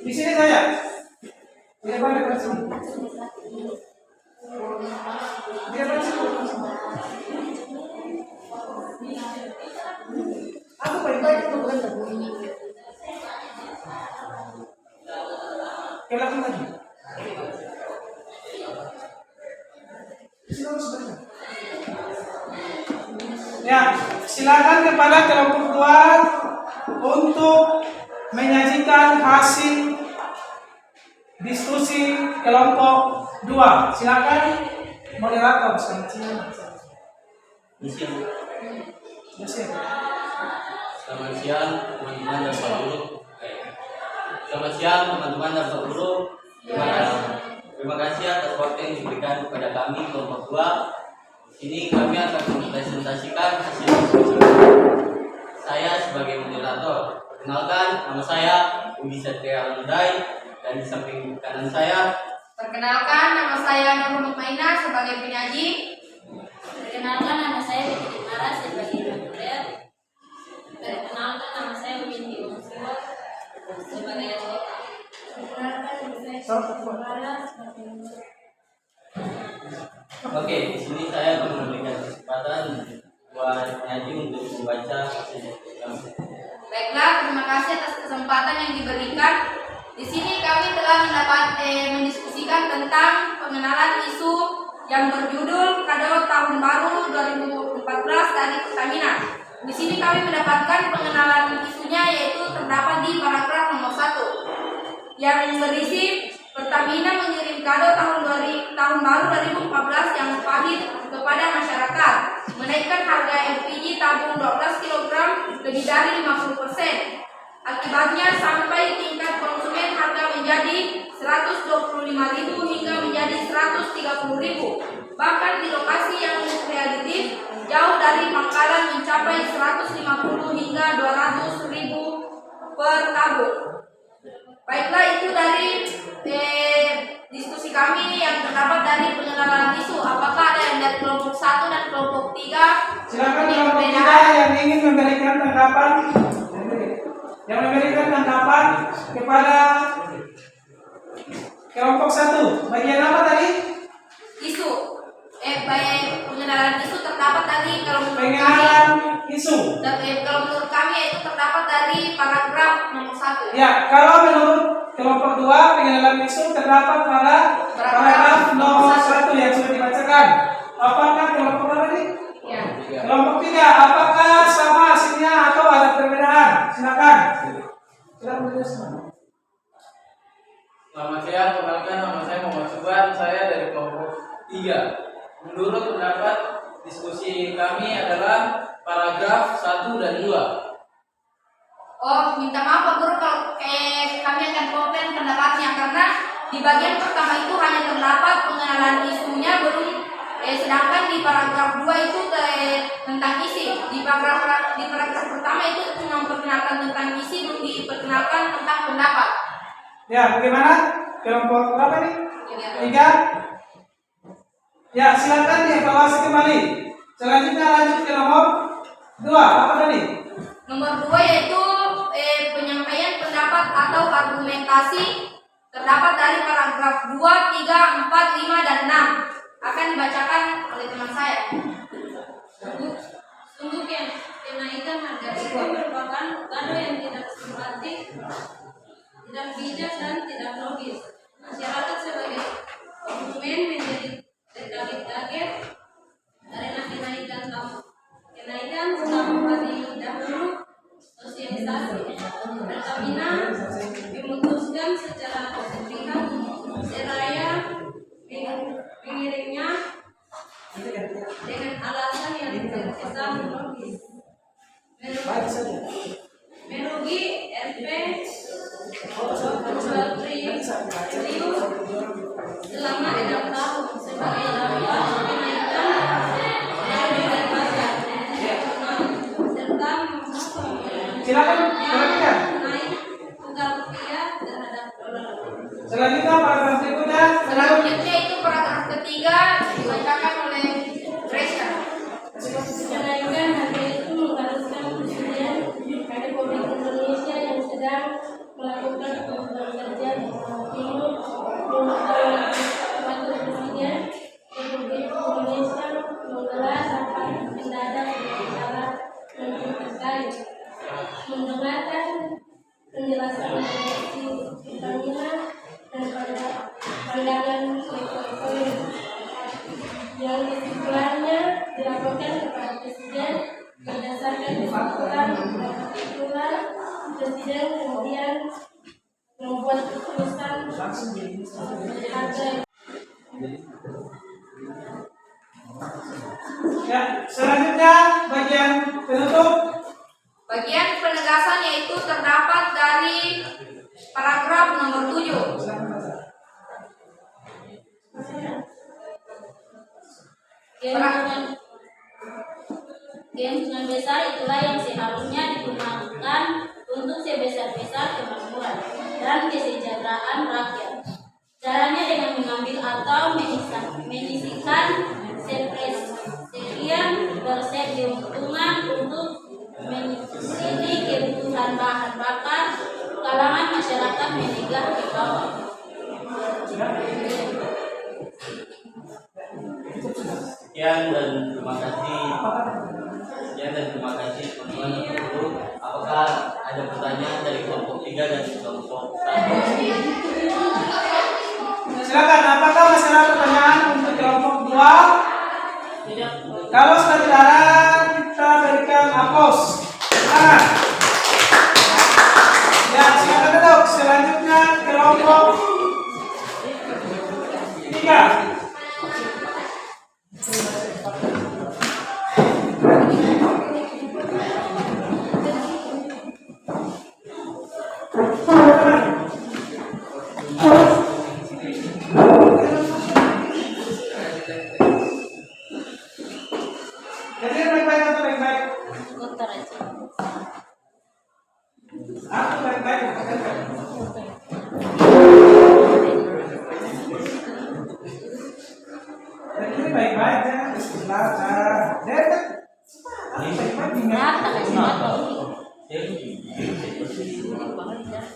Di sini saya. Di depan sini. Di depan sini. Aku baik-baik itu bukan terbunyi. Ke belakang lagi. Ya, silakan kepada kelompok 2 untuk menyajikan hasil diskusi kelompok 2. Silakan moderator selanjutnya. Selamat siang teman-teman dan Pak Guru. Selamat siang teman-teman dan Pak Guru. Terima kasih atas waktu yang diberikan kepada kami kelompok 2. Di sini kami akan mempresentasikan hasil diskusi. Saya sebagai moderator. Perkenalkan, nama saya Budi Satria Landai, dan di samping kanan saya. Perkenalkan, nama saya Nur Mutmainah sebagai penyaji. Perkenalkan, nama saya Binti Nara sebagai moderator. Perkenalkan, nama saya Windy Onsua sebagai anggota. Perkenalkan, nama saya Sarah sebagai. Oke, di sini saya akan memberikan kesempatan buat penyaji untuk membaca hasil diskusi. Baiklah, terima kasih atas kesempatan yang diberikan. Di sini kami telah mendiskusikan tentang pengenalan isu yang berjudul Kado Tahun Baru 2014 dari Pertamina. Di sini kami mendapatkan pengenalan isunya, yaitu terdapat di paragraf nomor 1 yang berisi Pertamina mengirim kado tahun baru 2014 yang pahit kepada masyarakat, menaikkan harga LPG tabung 12 kg lebih dari 50%. Akibatnya sampai tingkat konsumen harga menjadi 125.000 hingga menjadi 130.000. Bahkan di lokasi yang realitif jauh dari pangkalan mencapai 150 hingga 200.000 per tabung. Baiklah, itu dari diskusi kami yang terdapat dari pengenalan isu. Apakah ada yang dari kelompok 1 dan kelompok 3? Silakan kelompok 3 yang ingin memberikan tanggapan kepada kelompok 1. Bagian apa tadi? Isu. Baik, pengenalan isu terdapat dari kalau menurut Pengenalan kami, isu. dan kalau menurut kami itu terdapat dari paragraf nomor 1. Ya, kalau menurut kelompok 2 pengenalan isu terdapat pada paragraf nomor 1 yang sudah dibacakan. Apakah kelompok berapa tadi? Ya. Kelompok 3, apakah sama hasilnya atau ada perbedaan? Silakan. Silakan menjelaskan. Selamat siang, kenalkan nama saya Muhammad Subhan, saya dari kelompok 3. Menurut pendapat diskusi kami adalah paragraf 1 dan 2. Oh, minta maaf Pak Guru kalau kami akan komplain pendapatnya karena di bagian pertama itu hanya terdapat pengenalan isunya belum sedangkan di paragraf 2 itu tentang isi. Di paragraf pertama itu cuma memperkenalkan tentang isi belum diperkenalkan tentang pendapat. Ya, bagaimana? Kelompok berapa nih? 3. Ya, silakan dievaluasi kembali. Selanjutnya lanjut ke nomor 2. Apa tadi? Nomor 2 yaitu penyampaian pendapat atau argumentasi terdapat dari paragraf 2, 3, 4, 5, dan 6 akan dibacakan oleh teman saya. Sungguh kenaikan harga itu merupakan kado yang tidak simpatik, tidak bijak dan tidak logis. Masyarakat sebagai konsumen menjadi terkaget-kaget karena kenaikan setelah membagi dahulu sosialisasi. Pertamina memutuskan secara sepihak seraya mengirimnya dengan alasan yang terkesan logis. Merugi Rp 22 triliun selama 6 tahun sebagai dampak kenaikan dari pasar serta Silakan perhatikan. naik tukar rupiah terhadap dolar. Selanjutnya paragraf berikutnya. Selanjutnya itu paragraf ketiga dibacakan oleh Gracia. Kenaikan harga itu mengharuskan Presiden Republik Indonesia yang sedang melakukan program kerja di Jawa Timur meminta Wakil Presiden Republik Indonesia menggelar rapat mendadak dengan para menteri terkait, mendengarkan penjelasan direksi Pertamina dan pandangan ekonomi yang kesimpulannya dilaporkan kepada Presiden. Berdasarkan kesimpulan Presiden kemudian membuat keputusan harga. Ya, selanjutnya bagian penutup. Bagian penegasan yaitu terdapat dari paragraf nomor 7. Keuntungan besar itulah yang seharusnya digunakan untuk sebesar-besar kemampuan dan kesejahteraan rakyat. Caranya dengan mengambil atau menyisihkan sekian persen keuntungan untuk menyubsidi kebutuhan bahan bakar kalangan masyarakat menengah ke bawah. Sekian dan terima kasih. Teman-teman guru. Apakah ada pertanyaan dari kelompok 3 dan kelompok 1? Silakan, apakah masih ada pertanyaan untuk kelompok 2? Kalau sudah tidak ada, kita berikan aplaus. Silakan. Ya, silakan duduk. Selanjutnya kelompok 3. Jadi baik-baik atau baik-baik? Kotor aja. Aku baik-baik. Jadi ini baik-baik ya. Silakan.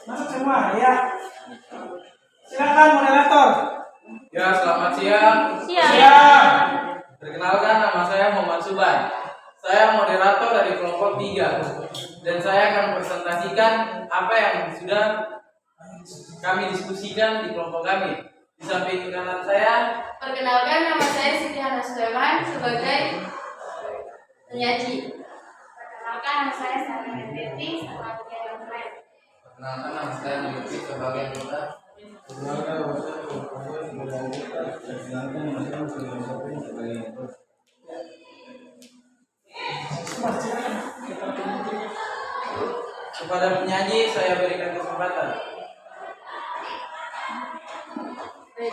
Masuk semua ya. Silakan moderator. Ya, selamat siang. Siap. Perkenalkan, nama saya Muhammad Subhan. Saya moderator dari kelompok 3 dan saya akan presentasikan apa yang sudah kami diskusikan di kelompok kami. Di samping kanan saya, Perkenalkan nama saya Siti Hana Sulaiman sebagai Penyaji. Perkenalkan nama saya Sarina Betty, sebagai yang keren. Perkenalkan nama saya Lutfi sebagai anggota. Kepada penyanyi saya berikan kesempatan. Baik,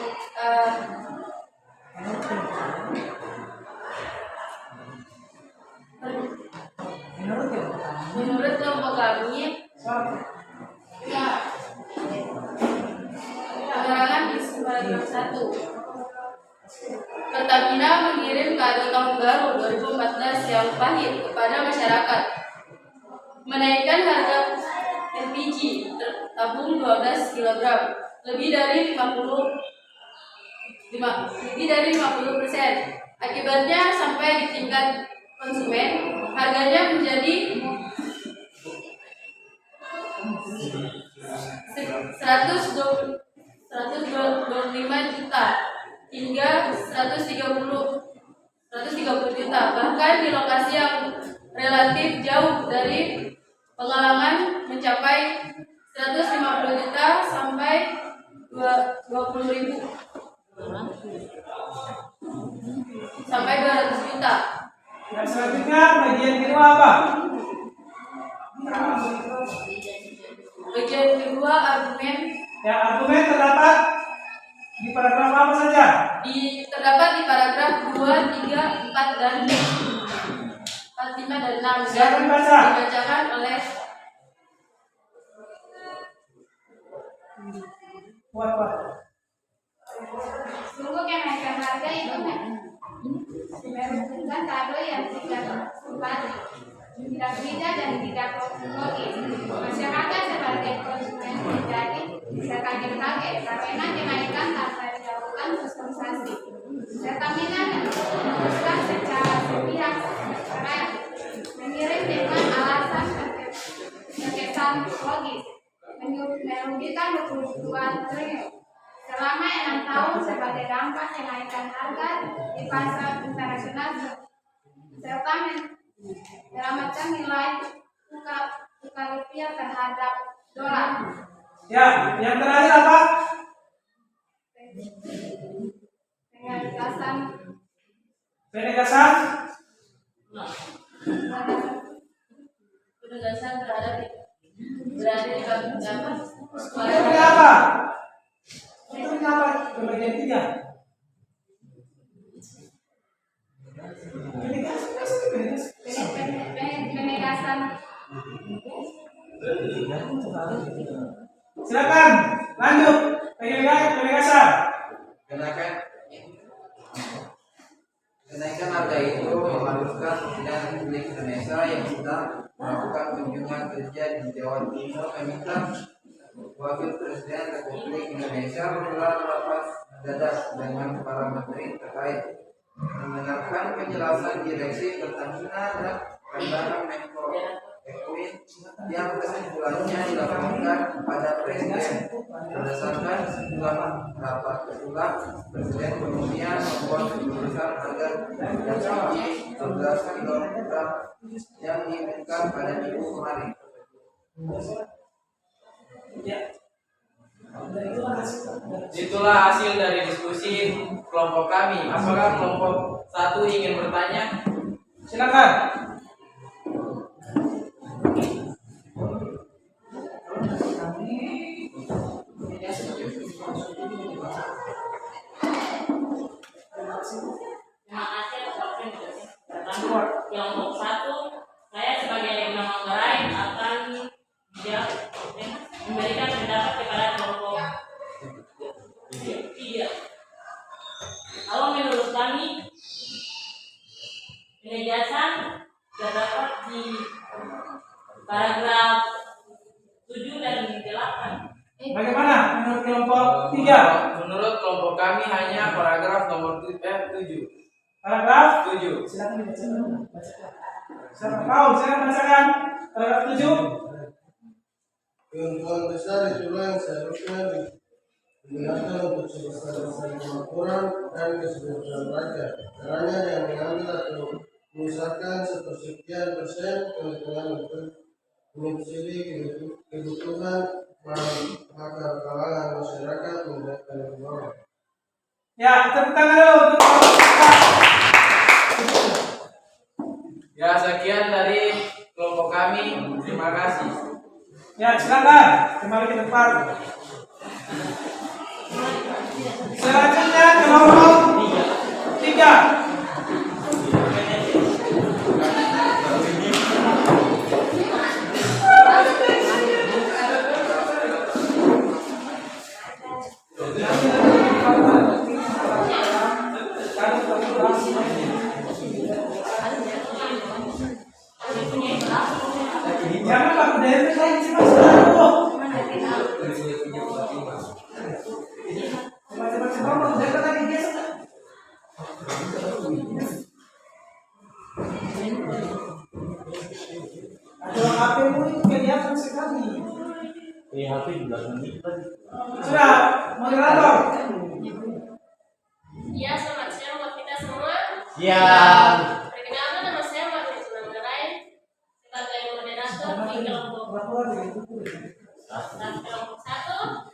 menurut kelompok kami, keterangan di paragraf 1. Pertamina mengirim kado tahun baru 2014 yang pahit kepada masyarakat. Menaikkan harga LPG tabung 12 kg lebih dari 50%. Akibatnya sampai di tingkat konsumen harganya menjadi 125 juta hingga 130 juta, bahkan di lokasi yang relatif jauh dari pengalaman mencapai 150 juta sampai 20.000 sampai 200 juta. Yang selanjutnya bagian kedua apa? Bagian kedua argumen. Ya, argumen terdapat di paragraf apa saja? Terdapat di paragraf 2, 3, 4 dan 4, 5 dan 6. Silakan baca. Dibacakan oleh Buat. Sungguh kenaikan harga itu merupakan kado yang tidak simpati, tidak bijak dan tidak logis. Masyarakat sebagai konsumen menjadi bisa kaget-kaget karena kenaikan tanpa dilakukan sosialisasi. Pertamina memutuskan secara sepihak mengirim dengan alasan terkesan logis, merugikan 22 triliun selama 6 tahun sebagai dampak kenaikan harga di pasar internasional serta menyelamatkan nilai tukar rupiah terhadap dolar. Ya, yang terakhir apa? Penegasan terhadap berada di bagian apa? Ini apa? Ini apa? Bagian 3. Penegasan. Silakan lanjut. Penegasan. Kenaikan harga itu mengharuskan Presiden Republik Indonesia yang sedang melakukan kunjungan kerja di Jawa Timur meminta Wakil Presiden Republik Indonesia menggelar rapat mendadak dengan para menteri terkait, mendengarkan penjelasan Direksi Pertamina dan Pandangan Menko Equin yang kesimpulannya dilaporkan kepada Presiden. Berdasarkan sejumlah rapat ulang, Presiden kemudian membuat keputusan harga LPG 12 kg yang diumumkan pada Minggu kemarin. Itulah hasil dari diskusi kelompok kami. Apakah kelompok 1 ingin bertanya? Silakan. Terima kasih atas waktunya. Pertama, kelompok 1, saya sebagai Manggarai akan memberikan pendapat kepada kelompok 3. Kalau menurut kami, penegasan terdapat di paragraf 7 dan 8. Bagaimana menurut kelompok 3? Menurut kelompok kami hanya paragraf nomor 7. Paragraf 7. Silakan dibacakan. Silakan bacakan paragraf 7. Keuntungan besar itulah yang seharusnya digunakan untuk selesai laporan dan kesejahteraan rakyat. Caranya yang mengambil atau mengusahakan sepersekian persen keuntungan untuk menyubsidi kebutuhan maka kalangan masyarakat mendapatkan kebawah. Ya, tepuk tangan dulu untuk Pak. Ya, sekian dari kelompok kami. Terima kasih. Ya, silakan kembali ke depan. Selanjutnya kelompok 3. Jangan Pak, dari lagi sih Mas. Coba dari lagi geser. Ada HP-mu itu kelihatan sekali. HP di belakang ini tadi. Sudah, moderator. Ya, selamat siang buat kita semua. Siang. Perkenalkan nama saya Martin Sunanggarai sebagai moderator di kelompok dan kelompok 1.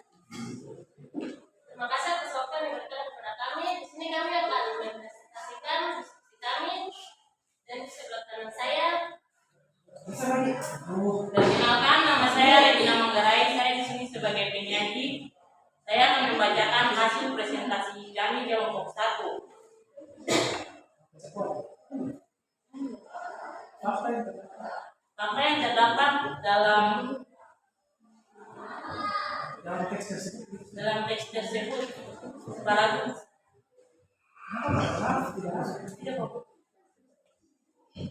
Terima kasih atas waktu yang diberikan kepada kami. Di sini kami akan mempresentasikan diskusi kami dan di sebelah kanan saya. Perkenalkan nama saya Regina Manggarai. Saya di sini sebagai penyanyi. Saya akan membacakan hasil presentasi kami kelompok 1. Fakta yang terdapat dalam teks tersebut separagus.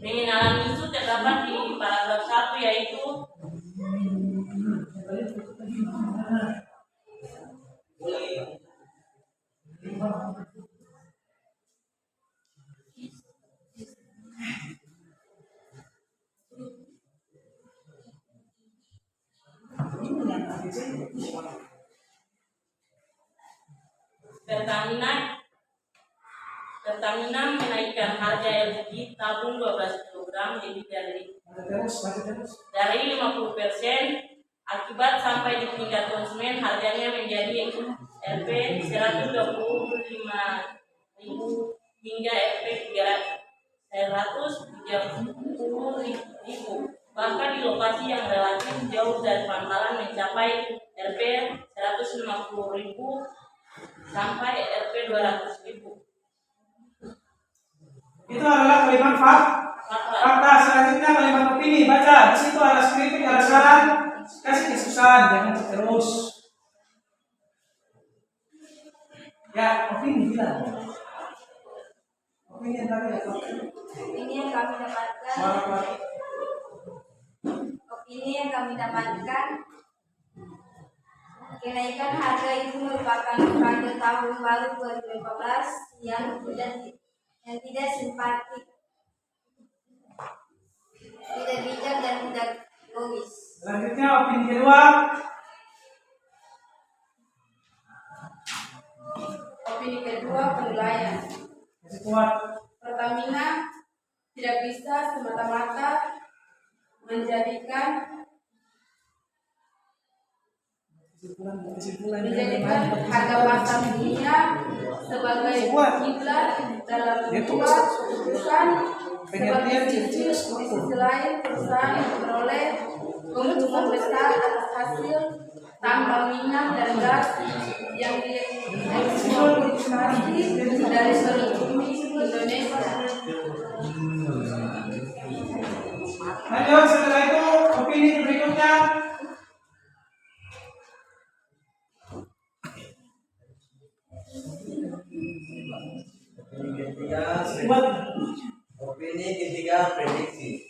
Pengenalan isu terdapat di paragraf 1 yaitu Pertamina menaikkan harga LPG tabung 12 kg lebih dari 50% akibat sampai di tingkat konsumen harganya menjadi Rp 125.000 hingga Rp 130.000. Bahkan di lokasi yang relatif jauh dari pangkalan mencapai Rp 150.000 sampai Rp 200.000. Itu adalah kalimat fakta. Selanjutnya kalimat opini. Baca. Di situ ada kritik, ada saran. Kasih kesusahan, jangan terus. Ya, opini bilang. Opini yang tadi apa? Opini yang kami dapatkan, kenaikan harga itu merupakan tanda tahun baru 2015 yang tidak simpatik, tidak bijak dan tidak logis. Selanjutnya opini kedua. Opini kedua, penilaian. Pertamina tidak bisa semata-mata menjadikan harga pasar dunia sebagai kiblat dalam membuat keputusan. Sebagai sisi lain, perusahaan memperoleh keuntungan besar atas hasil tambang minyak dan gas yang dieksploitasi dari seluruh bumi Indonesia. Lanjut, setelah itu opini berikutnya. Opini ketiga prediksi.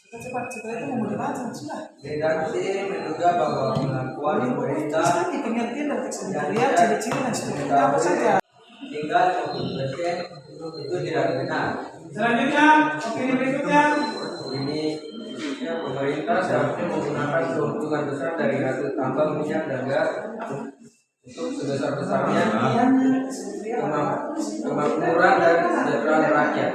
Cepat, setelah itu mau dibaca sudah. Redaksi menduga bahwa pengakuan pemerintah Ini pengertian dan teks editorial, ciri-ciri dan struktur apa saja. tinggal 50% itu tidak benar. Selanjutnya, opini berikutnya. Ini pemerintah seharusnya menggunakan keuntungan besar dari hasil tambang minyak dan gas untuk sebesar-besarnya kemakmuran dan kesejahteraan rakyat.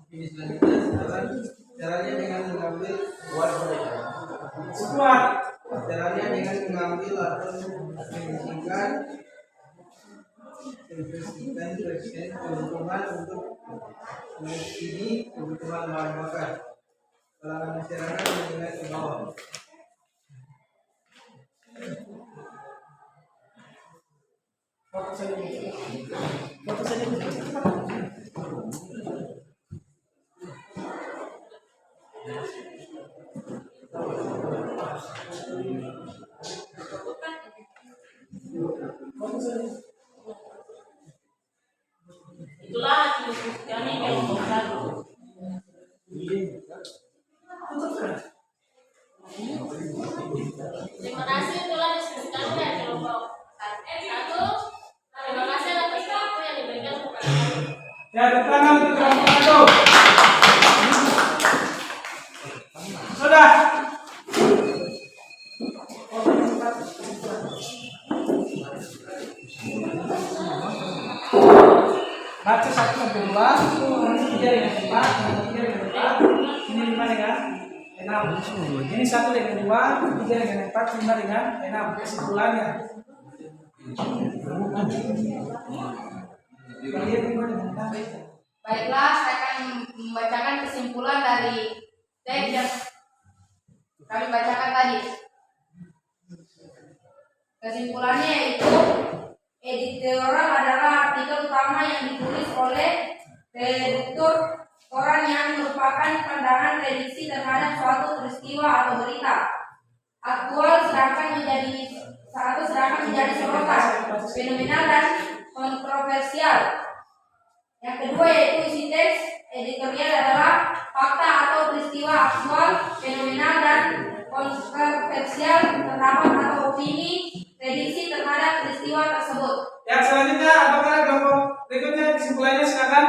Ini selanjutnya caranya dengan mengambil caranya dengan mengambil atau mengizinkan presiden keuntungan untuk mensubsidi kebutuhan bahan bakar kalangan masyarakat menengah ke bawah. Itulah hasil kami kelompok 1. Terima kasih telah disebutkan oleh kelompok 1. Terima kasih atas waktu yang diberikan kepada kami. Ya, tangan untuk kelompok 1. Sudah. Baca 1 sampai 2, 3 dengan 4, 3 dengan 4, ini 5 dengan 6. Ini 1 dengan 2, 3 dengan 4, 5 dengan 6. Kesimpulannya. Baiklah, saya akan membacakan kesimpulan dari teks yang kami bacakan tadi. Kesimpulannya yaitu editorial adalah artikel utama yang ditulis oleh redaktur koran yang merupakan pandangan prediksi terhadap suatu peristiwa atau berita aktual sedangkan menjadi sorotan, fenomenal dan kontroversial. Yang kedua yaitu isi teks editorial adalah fakta atau peristiwa aktual, fenomenal dan kontroversial, terdapat atau opini prediksi terhadap peristiwa tersebut. Yang selanjutnya, apakah kelompok berikutnya kesimpulannya silakan.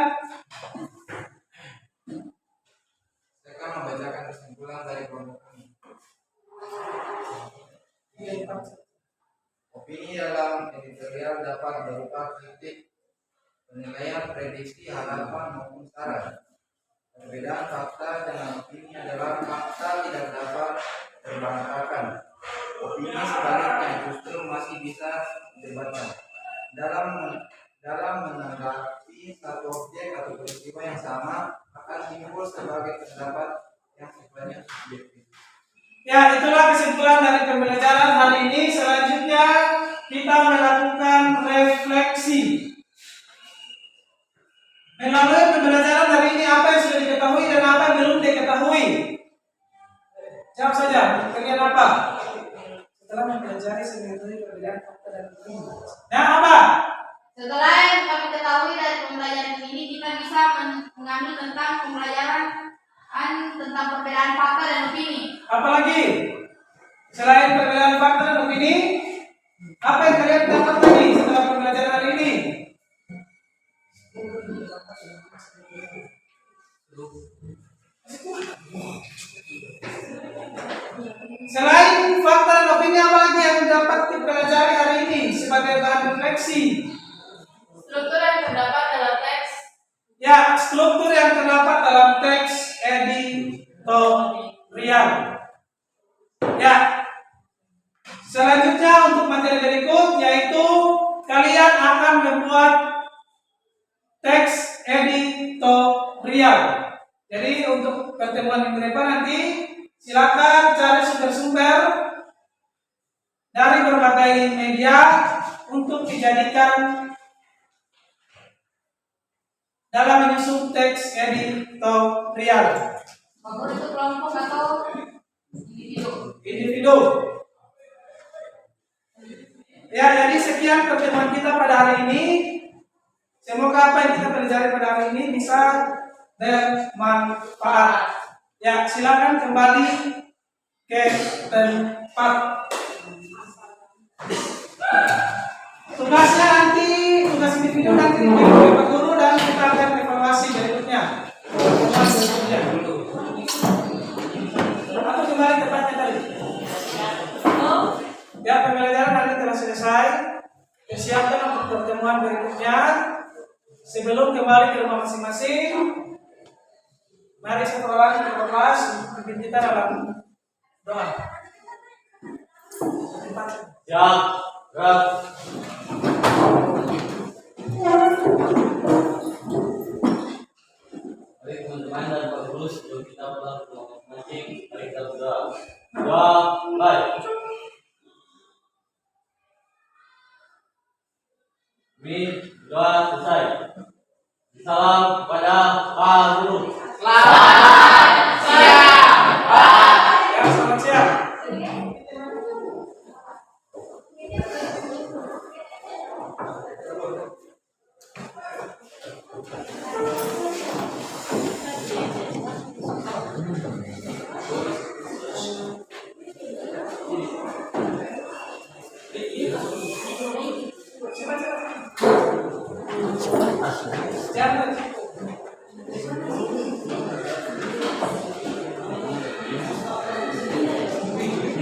Saya akan membacakan kesimpulan dari kelompok kami. Opini dalam editorial dapat berupa kritik, penilaian, prediksi, harapan maupun saran. Perbedaan fakta dengan opini adalah fakta tidak dapat terbantahkan. Opini sebaliknya justru masih bisa didebatkan. Dalam menanggapi satu objek atau peristiwa yang sama akan timbul sebagai pendapat yang sifatnya subjektif. Ya, itulah kesimpulan dari pembelajaran hari ini. Selanjutnya kita melakukan refleksi. Melalui pembelajaran hari ini apa yang sudah diketahui dan apa yang belum diketahui. Jawab saja, kalian apa? Setelah mempelajari sebagai perbedaan fakta dan opini. Nah, apa? Setelah yang kami ketahui dari pembelajaran ini, kita bisa mengambil tentang pembelajaran tentang perbedaan fakta dan opini. Apalagi? Selain perbedaan fakta dan opini, apa yang kalian dapat lagi setelah pembelajaran hari ini? Selain fakta dan opini, apa lagi yang dapat dipelajari hari ini sebagai bahan refleksi? Struktur yang terdapat dalam teks. Ya, struktur yang terdapat dalam teks editorial. Ya. Selanjutnya untuk materi berikut yaitu kalian akan membuat teks editorial. Jadi untuk pertemuan minggu depan nanti silakan cari sumber-sumber dari berbagai media untuk dijadikan dalam menyusun teks editorial. Maupun itu kelompok atau individu. Ya, jadi sekian pertemuan kita pada hari ini. Semoga apa yang kita pelajari pada hari ini bisa bermanfaat. Ya, silakan kembali ke tempat. Tugasnya nanti, tugas individu nanti diberi oleh Pak Guru dan kita akan evaluasi berikutnya. Ya. Atau kembali tempatnya tadi. Ya, pembelajaran hari ini telah selesai. Persiapkan untuk pertemuan berikutnya. Sebelum kembali ke rumah masing-masing, mari satu orang ke kelas pimpin kita dalam doa. Siap, gerak. Baik teman-teman dan Pak Guru, sebelum kita pulang ke rumah masing-masing, mari kita berdoa. Doa, baik. Amin. Doa selesai. Salam kepada Pak Guru. Ya, selamat siang. Jangan.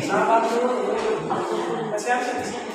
Sahabat dulu. Siap-siap di sini.